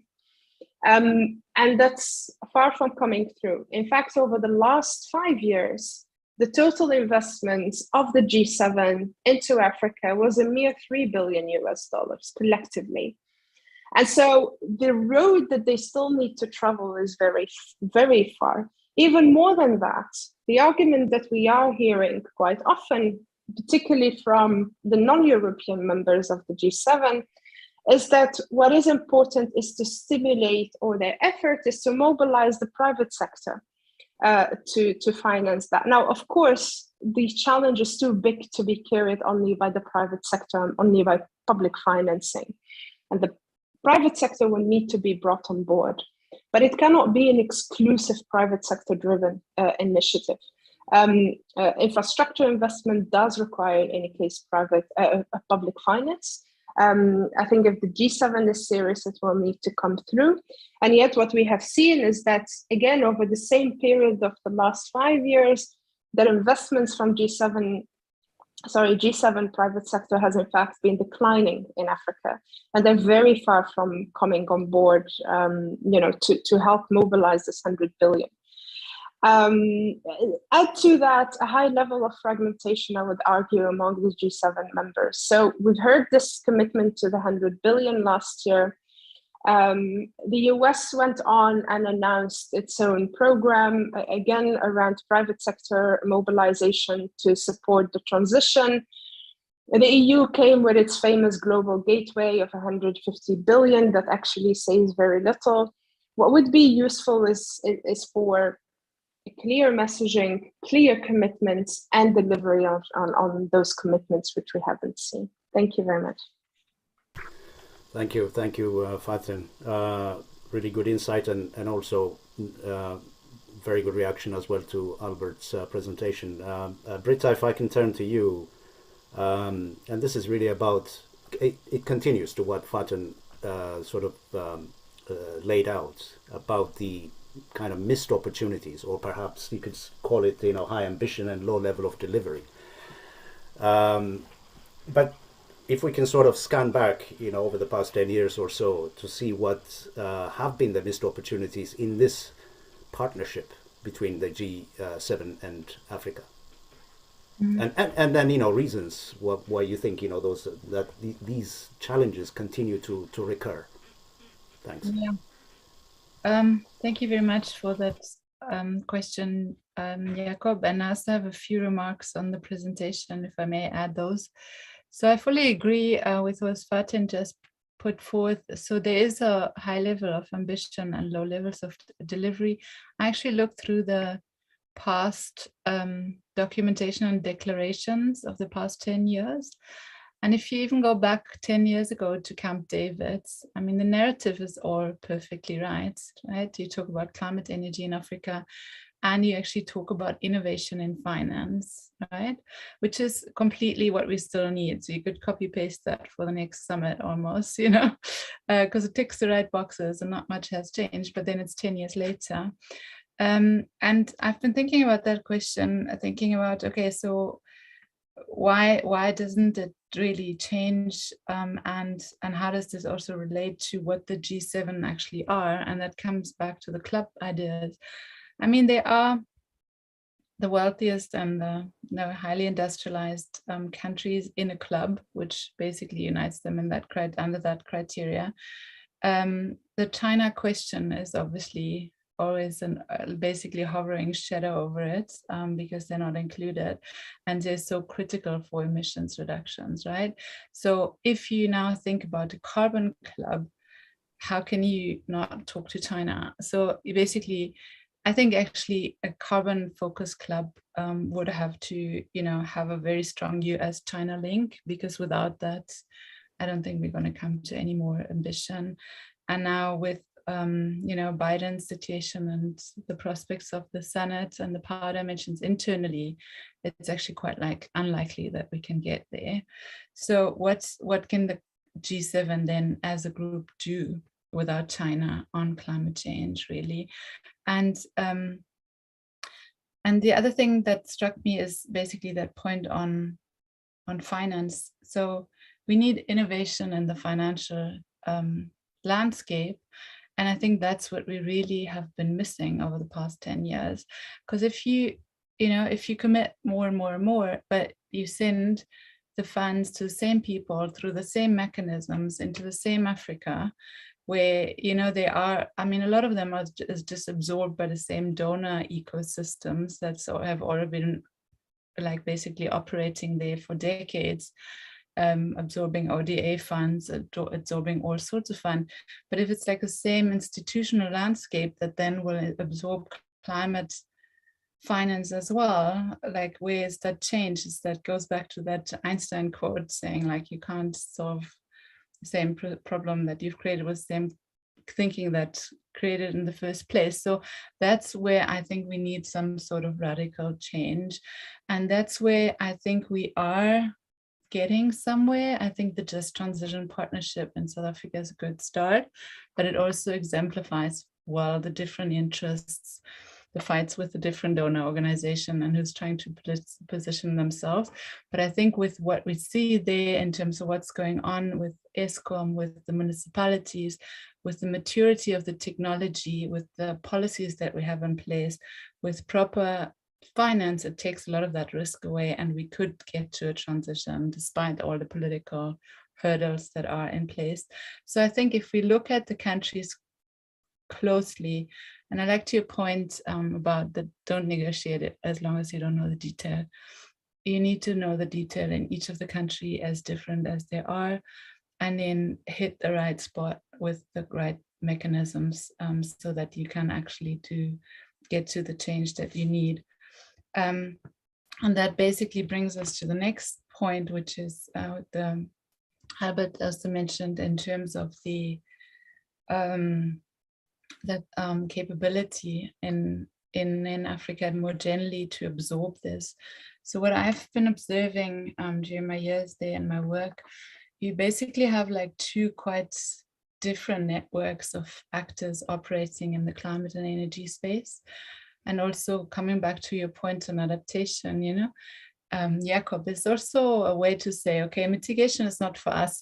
And that's far from coming through. In fact, over the last 5 years, the total investments of the G7 into Africa was a mere $3 billion collectively. And so the road that they still need to travel is very, very far. Even more than that, the argument that we are hearing quite often, particularly from the non-European members of the G7, is that what is important is to stimulate, or their effort is to mobilize the private sector to finance that. Now, of course, the challenge is too big to be carried only by the private sector, only by public financing. And the private sector will need to be brought on board, but it cannot be an exclusive private sector driven initiative. Infrastructure investment does require, in any case, public finance. I think if the G7 is serious, it will need to come through. And yet what we have seen is that, again, over the same period of the last 5 years, that investments from G7 private sector has in fact been declining in Africa, and they're very far from coming on board, to help mobilize this $100 billion. Add to that a high level of fragmentation, I would argue, among the G7 members. So we've heard this commitment to the $100 billion last year. The US went on and announced its own program, again, around private sector mobilization to support the transition. The EU came with its famous global gateway of $150 billion that actually says very little. What would be useful is for clear messaging, clear commitments, and delivery on those commitments, which we haven't seen. Thank you very much. Thank you, Fatin. Really good insight, and also very good reaction as well to Albert's presentation. Britta, if I can turn to you, and this is really about, it continues to what Fatin laid out about the kind of missed opportunities, or perhaps you could call it, high ambition and low level of delivery. But if we can sort of scan back, over the past 10 years or so to see what have been the missed opportunities in this partnership between the G7 and Africa. Mm-hmm. And then, reasons why you think, these challenges continue to recur. Thanks. Yeah. Thank you very much for that question, Jakob. And I also have a few remarks on the presentation, if I may add those. So I fully agree with what Fatin just put forth. So there is a high level of ambition and low levels of delivery. I actually looked through the past documentation and declarations of the past 10 years. And if you even go back 10 years ago to Camp David, I mean, the narrative is all perfectly right? You talk about climate energy in Africa, and you actually talk about innovation in finance, right? Which is completely what we still need. So you could copy paste that for the next summit almost, because it ticks the right boxes and not much has changed, but then it's 10 years later. And I've been thinking about that question, okay, so why doesn't it really change, and how does this also relate to what the G7 actually are? And that comes back to the club ideas. I mean, they are the wealthiest and the highly industrialized countries in a club, which basically unites them in that under that criteria. The China question is obviously always basically hovering shadow over it, because they're not included, and they're so critical for emissions reductions, right? So if you now think about a carbon club, how can you not talk to China? So basically, I think actually a carbon focused club would have to, have a very strong US-China link, because without that, I don't think we're going to come to any more ambition. And now with Biden's situation and the prospects of the Senate and the power dimensions internally, it's actually quite unlikely that we can get there. So what can the G7 then as a group do? without China on climate change, really. And the other thing that struck me is basically that point on finance. So we need innovation in the financial landscape. And I think that's what we really have been missing over the past 10 years. Because if you commit more and more and more, but you send the funds to the same people through the same mechanisms into the same Africa, where, they are, I mean, a lot of them are just absorbed by the same donor ecosystems that have already been like basically operating there for decades, absorbing ODA funds, absorbing all sorts of funds. But if it's like the same institutional landscape that then will absorb climate finance as well, like where is that change? That goes back to that Einstein quote saying like you can't solve the same problem that you've created with the same thinking that created in the first place. So that's where I think we need some sort of radical change. And that's where I think we are getting somewhere. I think the Just Transition Partnership in South Africa is a good start, but it also exemplifies well the different interests, the fights with the different donor organization and who's trying to position themselves. But I think with what we see there in terms of what's going on with ESCOM, with the municipalities, with the maturity of the technology, with the policies that we have in place, with proper finance, it takes a lot of that risk away, and we could get to a transition despite all the political hurdles that are in place. So I think if we look at the countries closely, and I like to your point about the don't negotiate it as long as you don't know the detail. You need to know the detail in each of the country as different as they are, and then hit the right spot with the right mechanisms so that you can actually get to the change that you need. And that basically brings us to the next point, which is the Albert also mentioned in terms of the capability in Africa more generally to absorb this. So what I've been observing during my years there and my work, you basically have like two quite different networks of actors operating in the climate and energy space. And also coming back to your point on adaptation, Jakob, is also a way to say, okay, mitigation is not for us,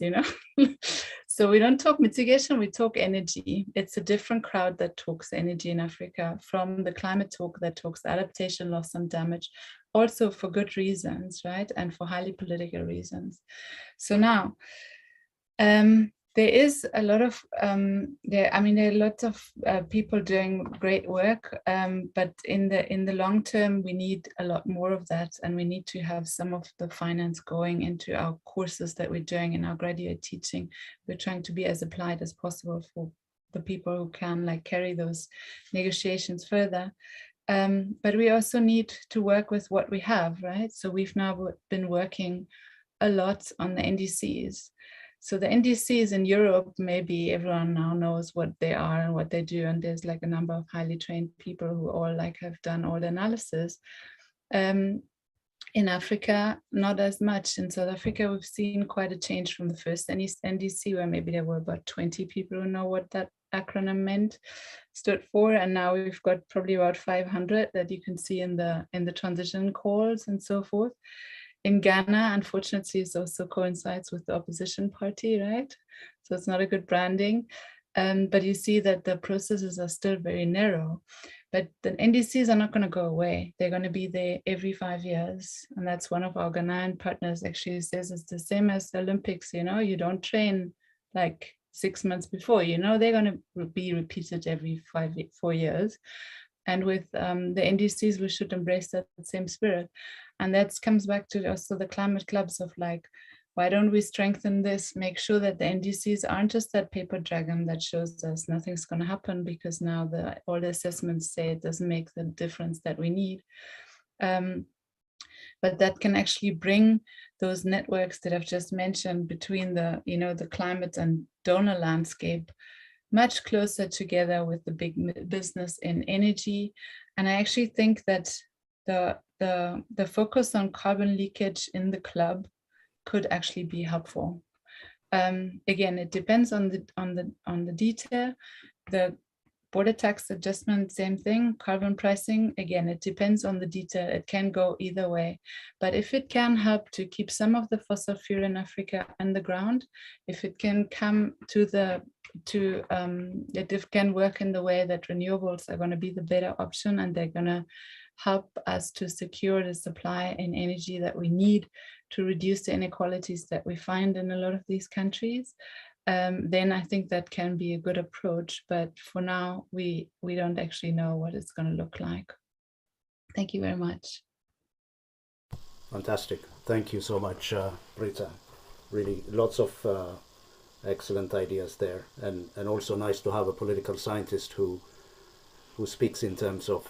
So we don't talk mitigation, we talk energy. It's a different crowd that talks energy in Africa from the climate talk that talks adaptation, loss and damage, also for good reasons, right? And for highly political reasons. So now, there is a lot of, there are lots of people doing great work, but in the long term, we need a lot more of that, and we need to have some of the finance going into our courses that we're doing in our graduate teaching. We're trying to be as applied as possible for the people who can like carry those negotiations further. But we also need to work with what we have, right? So we've now been working a lot on the NDCs. So the NDCs in Europe, maybe everyone now knows what they are and what they do. And there's like a number of highly trained people who all like have done all the analysis. In Africa, not as much. In South Africa, we've seen quite a change from the first NDC, where maybe there were about 20 people who know what that acronym stood for. And now we've got probably about 500 that you can see in the transition calls and so forth. In Ghana, unfortunately, it also coincides with the opposition party, right? So it's not a good branding. But you see that the processes are still very narrow. But the NDCs are not going to go away. They're going to be there every 5 years. And that's one of our Ghanaian partners actually says it's the same as the Olympics, you don't train like 6 months before, they're going to be repeated every 4 years. And with the NDCs, we should embrace that same spirit. And that comes back to also the climate clubs of like, why don't we strengthen this, make sure that the NDCs aren't just that paper dragon that shows us nothing's going to happen because now all the assessments say it doesn't make the difference that we need. But that can actually bring those networks that I've just mentioned between the climate and donor landscape much closer together with the big business in energy. And I actually think that the focus on carbon leakage in the club could actually be helpful. Again, it depends on the detail. The border tax adjustment, same thing. Carbon pricing, again, it depends on the detail. It can go either way. But if it can help to keep some of the fossil fuel in Africa underground, if it can come it can work in the way that renewables are going to be the better option, and they're going to help us to secure the supply in energy that we need to reduce the inequalities that we find in a lot of these countries, then I think that can be a good approach. But for now, we don't actually know what it's going to look like. Thank you very much. Fantastic. Thank you so much, Britta. Really, lots of excellent ideas there, and also nice to have a political scientist who speaks in terms of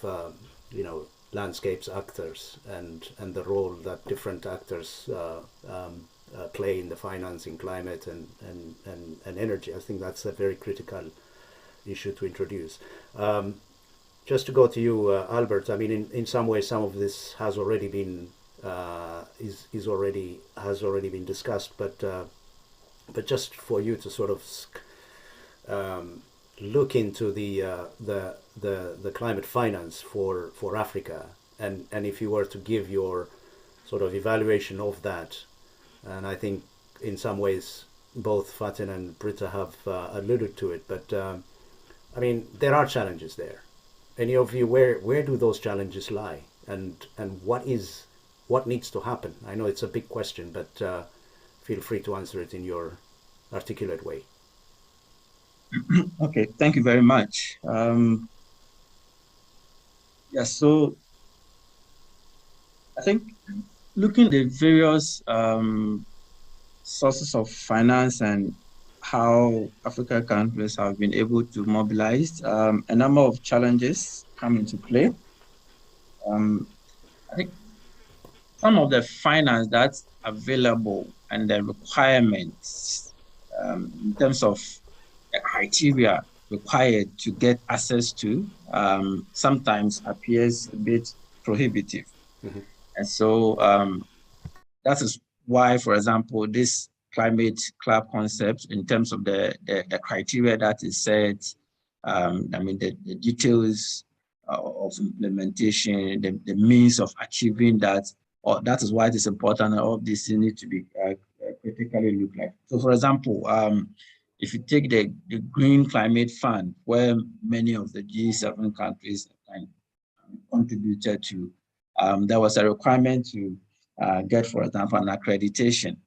landscapes actors and the role that different actors play in the financing, climate and energy. I think that's a very critical issue to introduce. Just to go to you, Albert. I mean, in some ways, some of this has already been has already been discussed, but just for you to sort of look into the climate finance for Africa, and if you were to give your sort of evaluation of that, and I think in some ways both Faten and Britta have alluded to it, but I mean, there are challenges there. Any of you, where do those challenges lie, and what needs to happen? I know it's a big question, but feel free to answer it in your articulate way. Okay, thank you very much. So I think looking at the various sources of finance and how African countries have been able to mobilize, a number of challenges come into play. I think some of the finance that's available and the requirements in terms of the criteria required to get access to sometimes appears a bit prohibitive. Mm-hmm. And so that is why, for example, this climate club concept, in terms of the criteria that is set, I mean, the details of implementation, the means of achieving that, or that is why it is important that all of these things need to be critically looked at. So, for example, if you take the Green Climate Fund, where many of the G7 countries contributed to, there was a requirement to get, for example, an accreditation.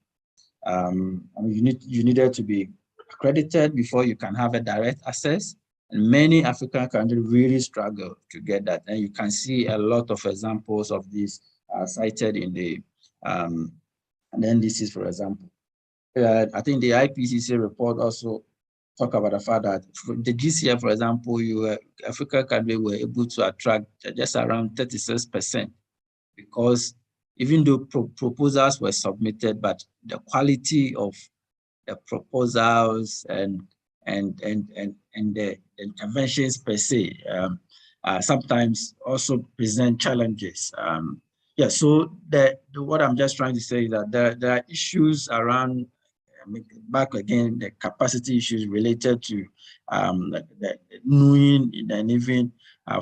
I mean, you needed to be accredited before you can have a direct access. And many African countries really struggle to get that. And you can see a lot of examples of this cited in the NDCs, for example. I think the IPCC report also talk about the fact that for the GCF, for example, African countries were able to attract just around 36%, because even though proposals were submitted, but the quality of the proposals and the interventions per se sometimes also present challenges. So what I'm just trying to say is that there are issues around, back again, the capacity issues related to the knowing and even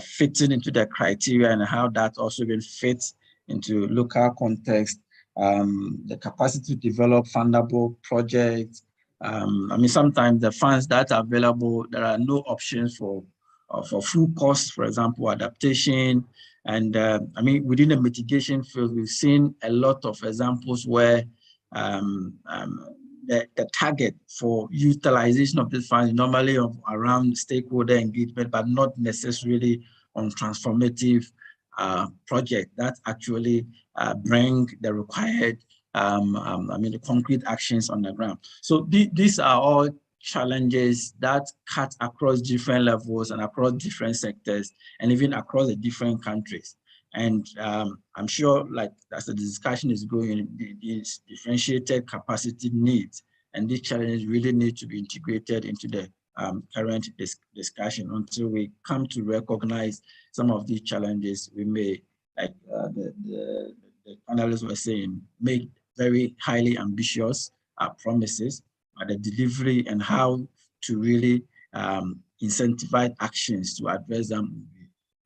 fitting into the criteria, and how that also will fit into local context, the capacity to develop fundable projects. I mean, sometimes the funds that are available, there are no options for full cost, for example, adaptation. And I mean, within the mitigation field, we've seen a lot of examples where the target for utilization of these funds normally around stakeholder engagement, but not necessarily on transformative project that actually bring the required, the concrete actions on the ground. So these are all challenges that cut across different levels and across different sectors, and even across the different countries. And I'm sure, like, as the discussion is going, these differentiated capacity needs and these challenges really need to be integrated into the current discussion. Until we come to recognize some of these challenges, we may, like the panelists were saying, make very highly ambitious promises, the delivery and how to really incentivize actions to address them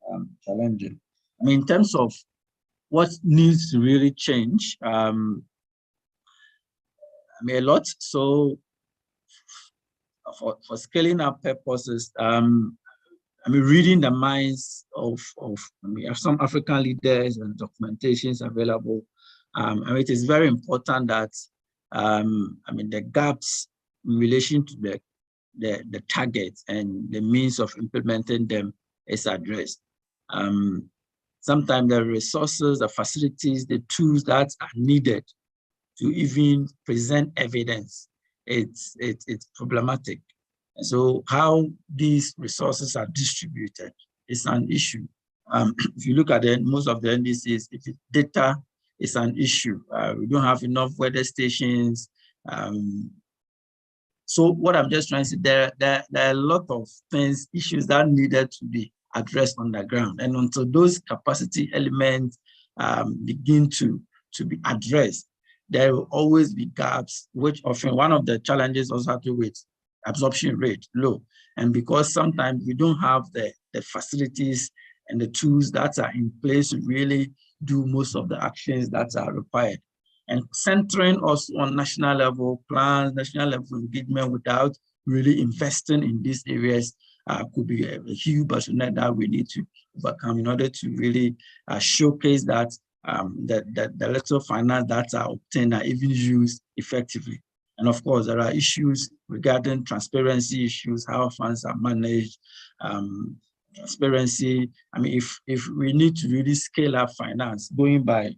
will be challenging. I mean, in terms of what needs to really change, I mean, a lot. So for scaling up purposes, I mean, reading the minds of I mean, some African leaders and documentations available. I mean, it is very important that I mean, the gaps in relation to the targets and the means of implementing them is addressed. Sometimes the resources, the facilities, the tools that are needed to even present evidence, it's problematic. And so how these resources are distributed is an issue. If you look at most of the NDCs, if it's data is an issue. We don't have enough weather stations. So what I'm just trying to say, there are a lot of things, issues that needed to be addressed on the ground. And until those capacity elements begin to be addressed, there will always be gaps, which often one of the challenges also have to do with absorption rate low. And because sometimes we don't have the facilities and the tools that are in place to really do most of the actions that are required. And centering us on national level plans, national level engagement without really investing in these areas could be a huge bottleneck that we need to overcome in order to really showcase that the little finance that are obtained are even used effectively. And of course, there are issues regarding transparency issues, how funds are managed, transparency. I mean, if we need to really scale up finance, going by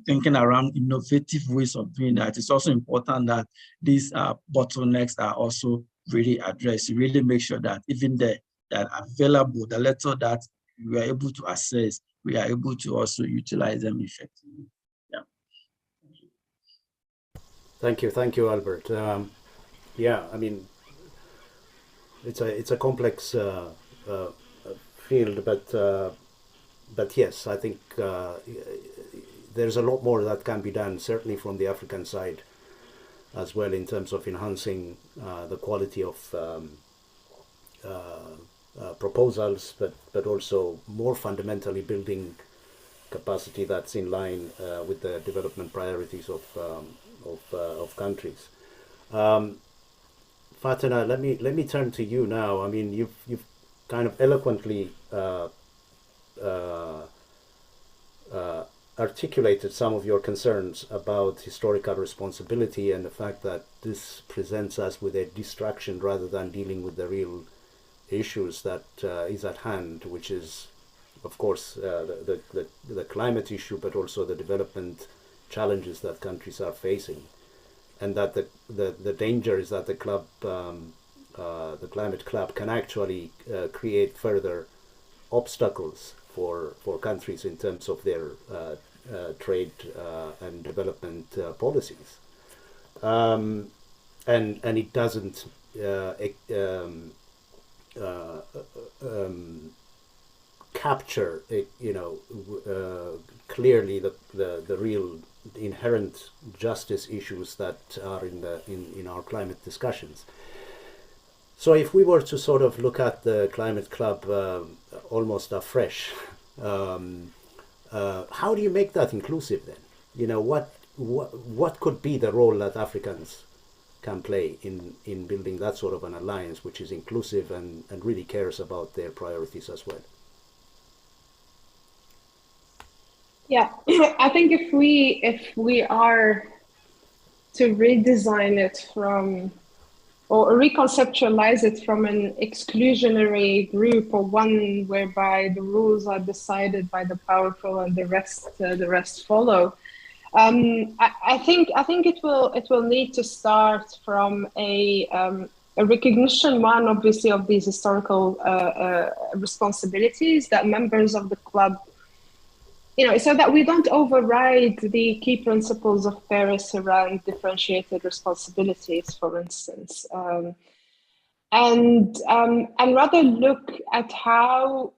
thinking around innovative ways of doing that, it's also important that these bottlenecks are also really addressed. Really make sure that even that available, the little that we are able to access, we are able to also utilize them effectively. Yeah. Thank you, Albert. Yeah, I mean, it's a complex field, but yes, I think there's a lot more that can be done, certainly from the African side as well, in terms of enhancing the quality of proposals, but also more fundamentally building capacity that's in line with the development priorities of countries. Fatena, let me turn to you now. I mean, you've kind of eloquently articulated some of your concerns about historical responsibility and the fact that this presents us with a distraction rather than dealing with the real issues that is at hand, which is, of course, the climate issue, but also the development challenges that countries are facing, and that the danger is that the climate club can actually create further obstacles for countries in terms of their trade and development policies, and it doesn't capture clearly the real inherent justice issues that are in our climate discussions. So if we were to sort of look at the climate club almost afresh, how do you make that inclusive then? What could be the role that Africans can play in building that sort of an alliance which is inclusive and really cares about their priorities as well? Yeah, I think if we are to redesign it from, or reconceptualize it from an exclusionary group, or one whereby the rules are decided by the powerful and the rest follow, I think it will need to start from a recognition, one obviously, of these historical responsibilities that members of the club, so that we don't override the key principles of Paris around differentiated responsibilities, for instance, and rather look at how,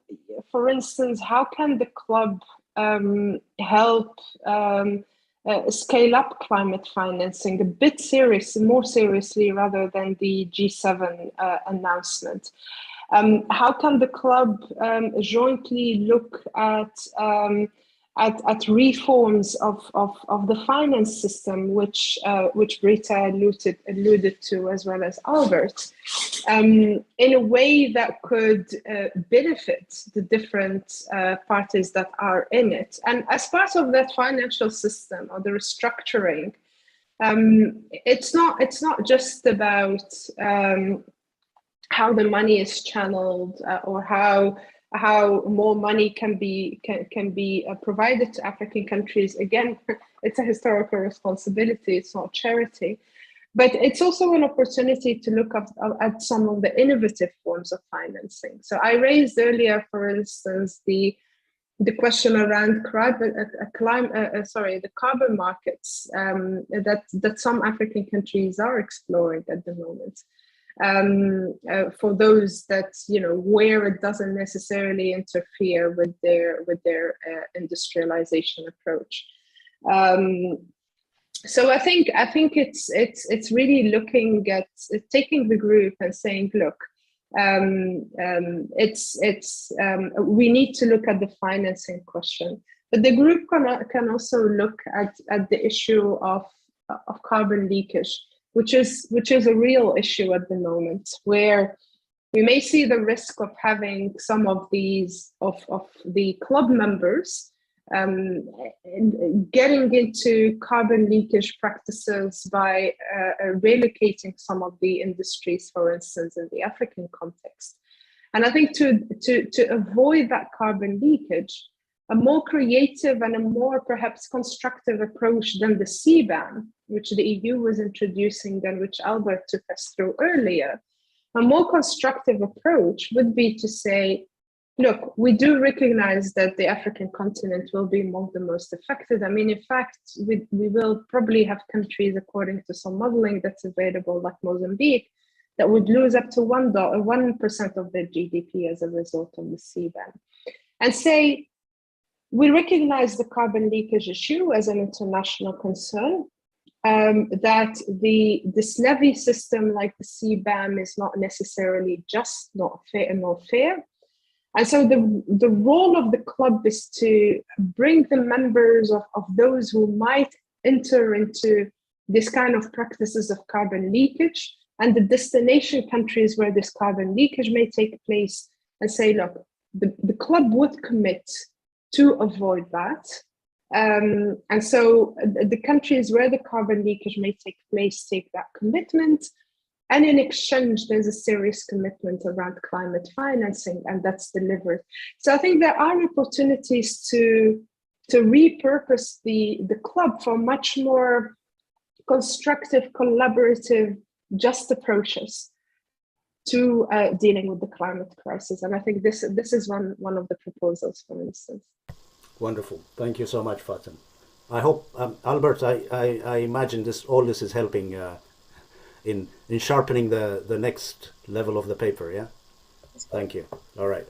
for instance, how can the club help scale up climate financing a bit more seriously rather than the G7 announcement. How can the club jointly look at reforms of the finance system, which Britta alluded to, as well as Albert, in a way that could benefit the different parties that are in it? And as part of that financial system or the restructuring, it's not just about how the money is channeled or how more money can be provided to African countries. Again, it's a historical responsibility. It's not charity, but it's also an opportunity to look at some of the innovative forms of financing. So I raised earlier, for instance, the question around the carbon markets that some African countries are exploring at the moment. For those that, where it doesn't necessarily interfere with their industrialization approach. So I think it's really looking at taking the group and saying, look, we need to look at the financing question, but the group can also look at the issue of carbon leakage, which is a real issue at the moment, where we may see the risk of having some of these of the club members getting into carbon leakage practices by relocating some of the industries, for instance, in the African context. And I think to avoid that carbon leakage, a more creative and a more perhaps constructive approach than the CBAM, which the EU was introducing and which Albert took us through earlier, a more constructive approach would be to say, look, we do recognize that the African continent will be among the most affected. I mean, in fact, we will probably have countries, according to some modeling that's available, like Mozambique, that would lose up to 1% of their GDP as a result of the CBAM. And say, we recognize the carbon leakage issue as an international concern, that this levy system like the CBAM is not necessarily just, not fair. And so the role of the club is to bring the members of those who might enter into this kind of practices of carbon leakage and the destination countries where this carbon leakage may take place, and say, look, the club would commit to avoid that. And so the countries where the carbon leakage may take place take that commitment. And in exchange, there's a serious commitment around climate financing, and that's delivered. So I think there are opportunities to repurpose the club for much more constructive, collaborative, just approaches to dealing with the climate crisis. And I think this is one of the proposals, for instance. Wonderful. Thank you so much, Fatem. I hope, Albert, I imagine all this is helping in sharpening the next level of the paper, yeah? Thank you. All right.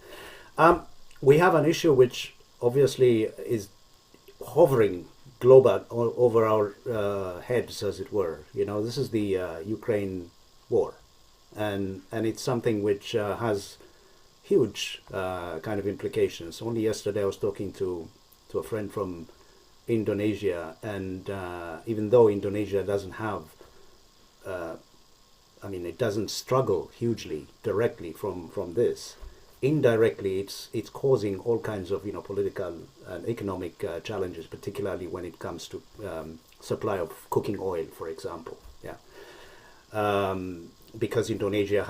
We have an issue which obviously is hovering global over our heads, as it were. This is the Ukraine war. And it's something which has huge kind of implications. Only yesterday I was talking to a friend from Indonesia, and even though Indonesia doesn't have it doesn't struggle hugely directly from this. Indirectly, it's causing all kinds of political and economic challenges, particularly when it comes to supply of cooking oil, for example. Yeah, because Indonesia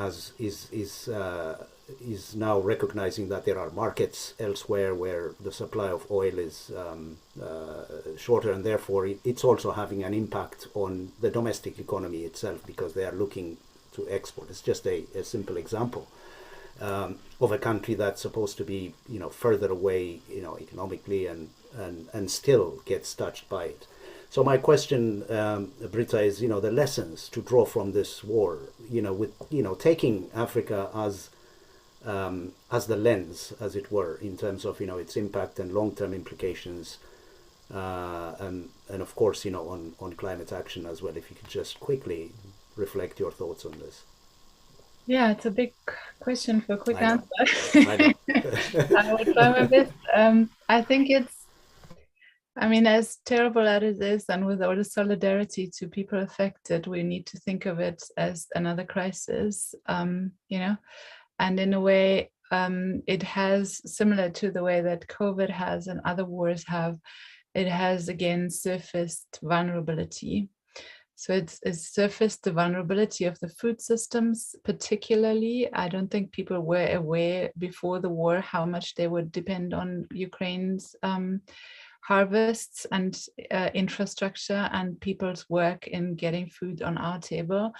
is now recognizing that there are markets elsewhere where the supply of oil is shorter, and therefore it's also having an impact on the domestic economy itself, because they are looking to export. It's just a simple example of a country that's supposed to be further away economically and still gets touched by it. So my question, Britta, is the lessons to draw from this war, with taking Africa as the lens, as it were, in terms of its impact and long-term implications, and of course, on climate action as well. If you could just quickly reflect your thoughts on this. Yeah, it's a big question for a quick I know. answer. I know. I will try my best. I think I mean, as terrible as it is, and with all the solidarity to people affected, we need to think of it as another crisis, and in a way, it has, similar to the way that COVID has and other wars have, it has again surfaced vulnerability. So it's surfaced the vulnerability of the food systems, particularly. I don't think people were aware before the war how much they would depend on Ukraine's harvests and infrastructure and people's work in getting food on our table,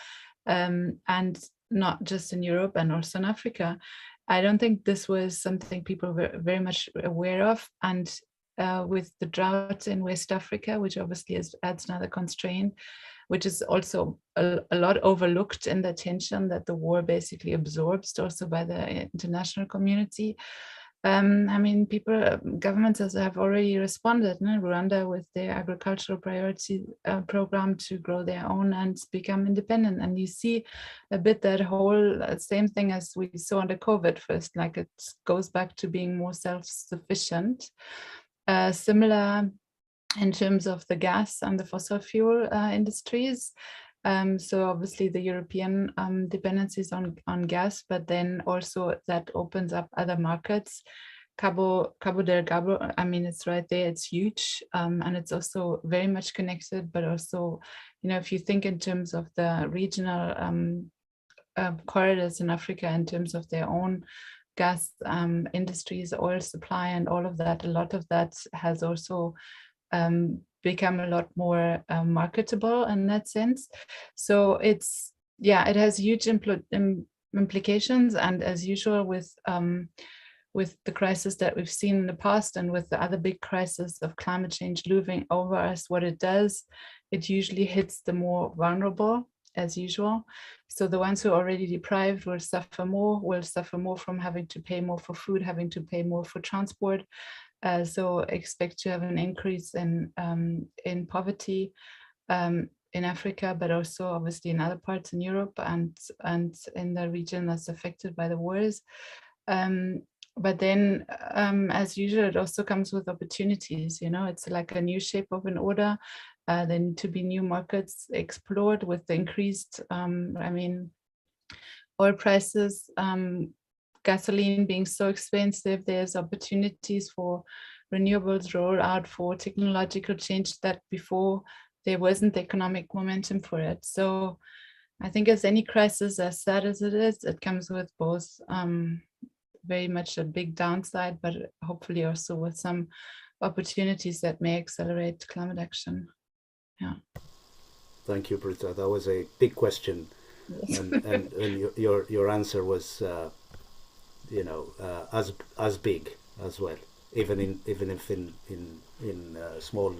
and not just in Europe and also in Africa. I don't think this was something people were very much aware of. And with the drought in West Africa, which obviously adds another constraint, which is also a lot overlooked in the attention that the war basically absorbs also by the international community. I mean, governments have already responded. Rwanda with their agricultural priority program to grow their own and become independent. And you see a bit that whole same thing as we saw under COVID first, like it goes back to being more self-sufficient. Similar in terms of the gas and the fossil fuel industries. So obviously the European dependencies on gas, but then also that opens up other markets. Cabo Delgado, I mean, it's right there, it's huge, and it's also very much connected, but also, if you think in terms of the regional corridors in Africa in terms of their own gas industries, oil supply and all of that, a lot of that has also become a lot more marketable in that sense. So it has huge implications, and as usual with the crisis that we've seen in the past and with the other big crisis of climate change looming over us, what it does, it usually hits the more vulnerable as usual. So the ones who are already deprived will suffer more from having to pay more for food, having to pay more for transport. So expect to have an increase in poverty in Africa, but also obviously in other parts in Europe and in the region that's affected by the wars. But then, as usual, it also comes with opportunities. It's like a new shape of an order. There need to be new markets explored with the increased, oil prices, gasoline being so expensive. There's opportunities for renewables rollout, for technological change that before there wasn't economic momentum for it. So I think as any crisis, as sad as it is, it comes with both very much a big downside, but hopefully also with some opportunities that may accelerate climate action. Yeah. Thank you, Britta. That was a big question. Yes. and your answer was as big as well, even if in a small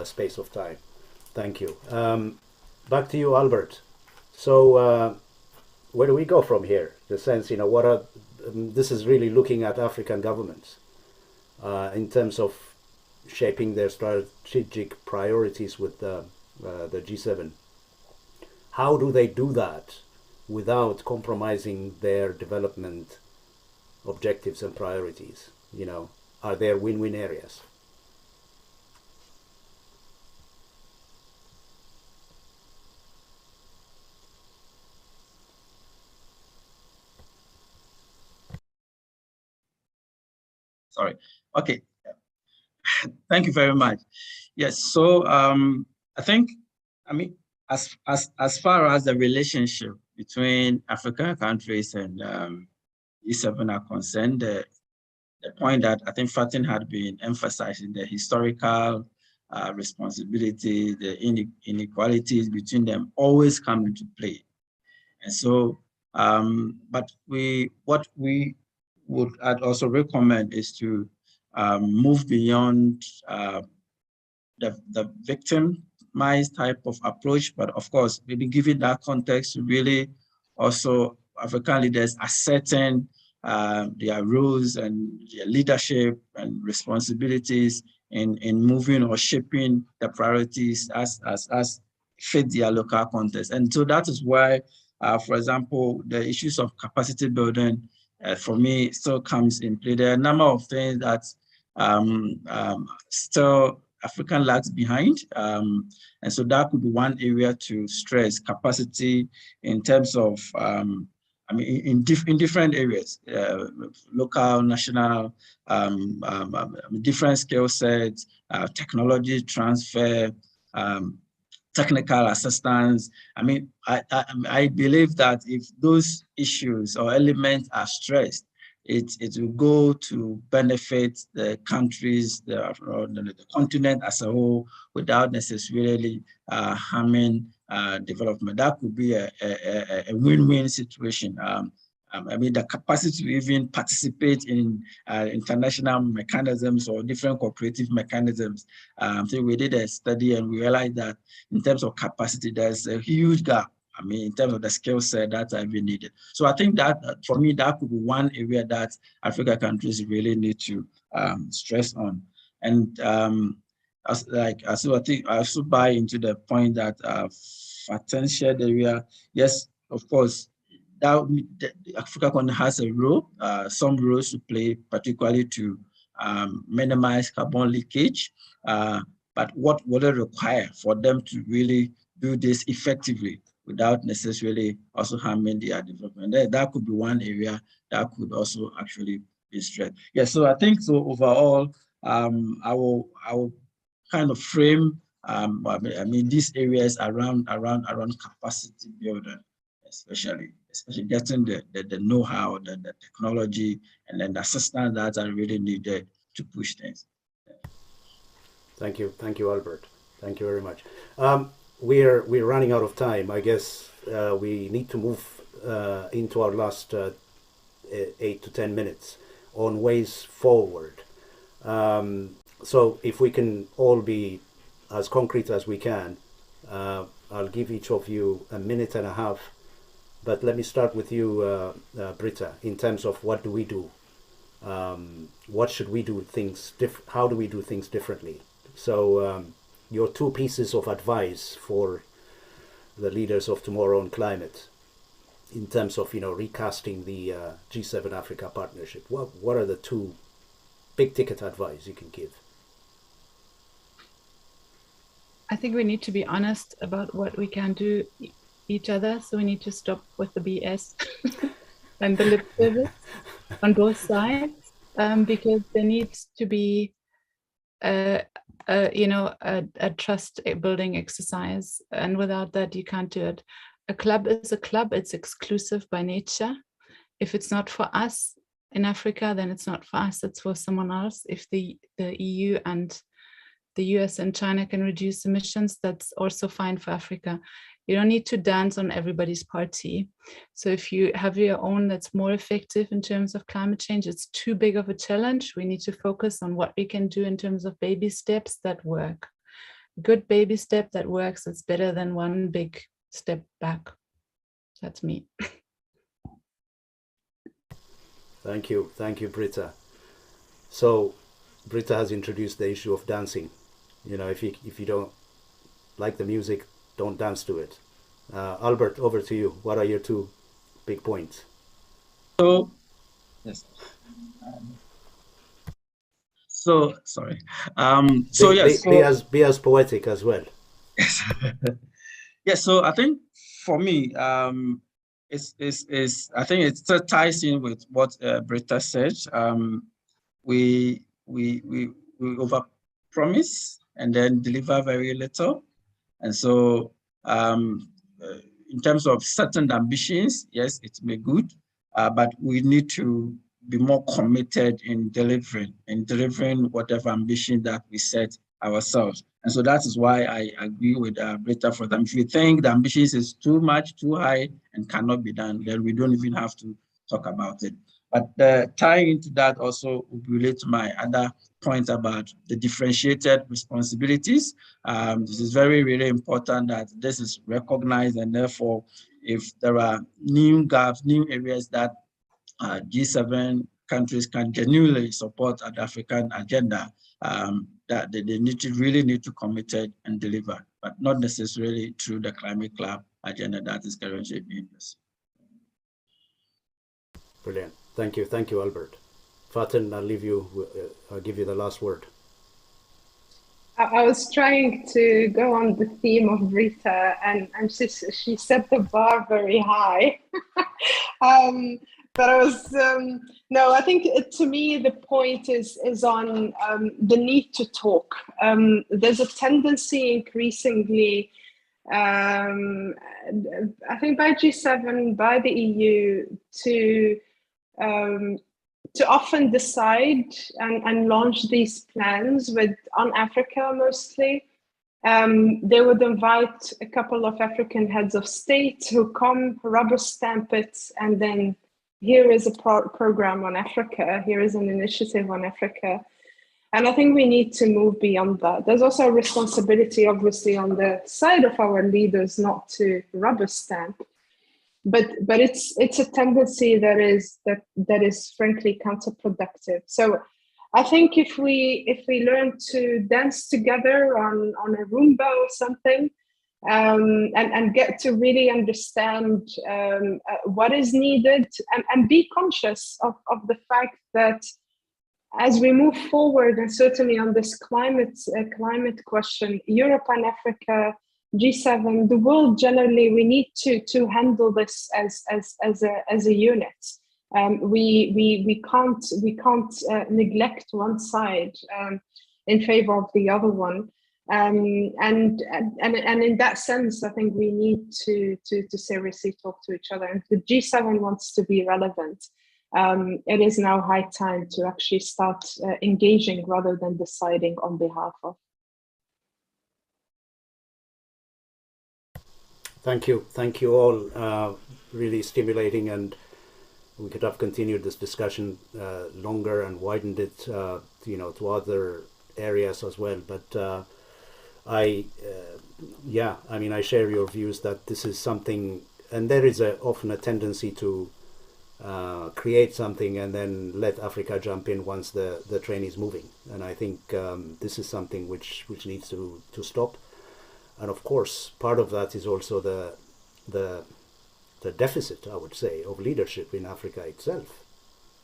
space of time. Thank you. Back to you, Albert. So where do we go from here? The sense, what are this is really looking at African governments in terms of shaping their strategic priorities with the G7. How do they do that without compromising their development objectives and priorities? Are there win-win areas? Sorry. Okay. Thank you very much. Yes. So I think, as far as the relationship between African countries and G7 are concerned, the point that I think Fatin had been emphasizing, the historical responsibility, the inequalities between them always come into play. And so, but what we I'd also recommend is to move beyond the victimized type of approach, but of course, maybe given that context, really also African leaders ascertain their roles and their leadership and responsibilities in moving or shaping the priorities as fit their local context. And so that is why, for example, the issues of capacity building, for me, still comes in play. There are a number of things that still African lags behind. And so that could be one area to stress capacity in terms of, I mean, in different areas, local, national, different skill sets, technology transfer, technical assistance. I mean, I believe that if those issues or elements are stressed, it will go to benefit the countries, the continent as a whole, without necessarily harming development. That could be a win-win situation. I mean, the capacity to even participate in international mechanisms or different cooperative mechanisms. So we did a study and we realized that in terms of capacity, there's a huge gap. I mean, in terms of the skill set that's even needed. So I think that, for me, that could be one area that African countries really need to stress on. And I think I also buy into the point that potential area, yes, of course, that Africa has a role, some roles to play, particularly to minimize carbon leakage. But what would it require for them to really do this effectively without necessarily also harming their development? That could be one area that could also actually be stressed. Yeah, so I think so overall, I will kind of frame I mean these areas around capacity building, especially getting the know-how, the technology, and then the assistance that are really needed to push things. Thank you, Albert. Thank you very much. We're running out of time. I guess we need to move into our last 8 to 10 minutes on ways forward. So if we can all be as concrete as we can, I'll give each of you a minute and a half. But let me start with you, Britta, in terms of what do we do? What should we do things how do we do things differently? So your two pieces of advice for the leaders of tomorrow on climate in terms of, recasting the G7 Africa partnership. What are the two big ticket advice you can give? I think we need to be honest about what we can do each other. So we need to stop with the BS and the lip service on both sides, because there needs to be a trust building exercise, and without that you can't do it. A club is a club. It's exclusive by nature. If it's not for us in Africa, then it's not for us, it's for someone else. If the EU and the US and China can reduce emissions, that's also fine for Africa. You don't need to dance on everybody's party. So if you have your own that's more effective in terms of climate change, it's too big of a challenge. We need to focus on what we can do in terms of baby steps that work. A good baby step that works, it's better than one big step back. That's me. Thank you, Britta. So Britta has introduced the issue of dancing. If you don't like the music, don't dance to it. Albert, over to you. What are your two big points? So, yes. Sorry. Be as poetic as well. Yes. Yeah. So I think for me, I think it still ties in with what Britta said. We overpromise and then deliver very little. And so in terms of certain ambitions, yes, it may be good, but we need to be more committed in delivering whatever ambition that we set ourselves. And so that is why I agree with Britta for them. If you think the ambitions is too much, too high, and cannot be done, then we don't even have to talk about it. But tying into that also will relate to my other point about the differentiated responsibilities. This is very, really important that this is recognized, and therefore, if there are new gaps, new areas that G7 countries can genuinely support an African agenda, that they really need to commit and deliver, but not necessarily through the climate club agenda that is currently being pursued. Brilliant. Thank you, Albert. Fatin, I'll give you the last word. I was trying to go on the theme of Britta, and she set the bar very high. But I was no. I think to me the point is on the need to talk. There's a tendency increasingly, I think by G7, by the EU, to often decide and launch these plans on Africa mostly. They would invite a couple of African heads of state who come, rubber stamp it, and then here is a program on Africa, here is an initiative on Africa. And I think we need to move beyond that. There's also a responsibility, obviously, on the side of our leaders not to rubber stamp. But it's a tendency that is frankly counterproductive. So I think if we learn to dance together on a Roomba or something, and get to really understand what is needed, and be conscious of the fact that as we move forward, and certainly on this climate question, Europe and Africa, G7, the world generally, we need to handle this as a unit. We can't neglect one side in favor of the other one. And in that sense, I think we need to seriously talk to each other. And if the G7 wants to be relevant, it is now high time to actually start engaging rather than deciding on behalf of. Thank you all. Really stimulating, and we could have continued this discussion longer and widened it, to other areas as well. But I share your views that this is something, and there is often a tendency to create something and then let Africa jump in once the train is moving. And I think this is something which needs to stop. And of course, part of that is also the deficit, I would say, of leadership in Africa itself.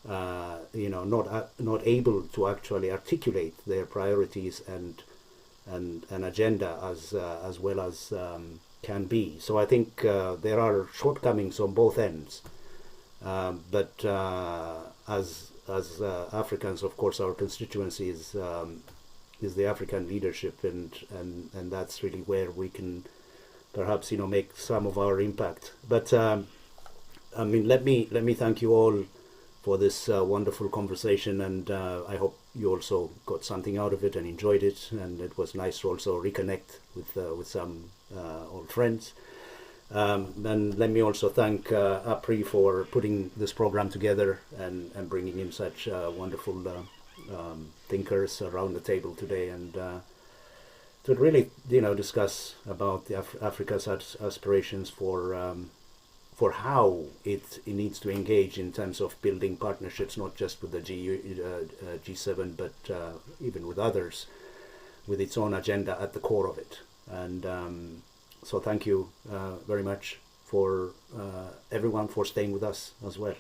Not able to actually articulate their priorities and an agenda as well as can be. So I think there are shortcomings on both ends. But as Africans, of course, our constituency is the African leadership, and that's really where we can perhaps make some of our impact. But let me thank you all for this wonderful conversation, and I hope you also got something out of it and enjoyed it, and it was nice to also reconnect with some old friends. And let me also thank APRI for putting this program together and bringing in such wonderful thinkers around the table today, and to really discuss about Africa's aspirations for how it needs to engage in terms of building partnerships, not just with the G7, but even with others, with its own agenda at the core of it. And so thank you very much for everyone for staying with us as well.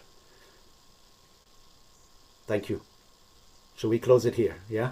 Thank you. Shall we close it here? Yeah?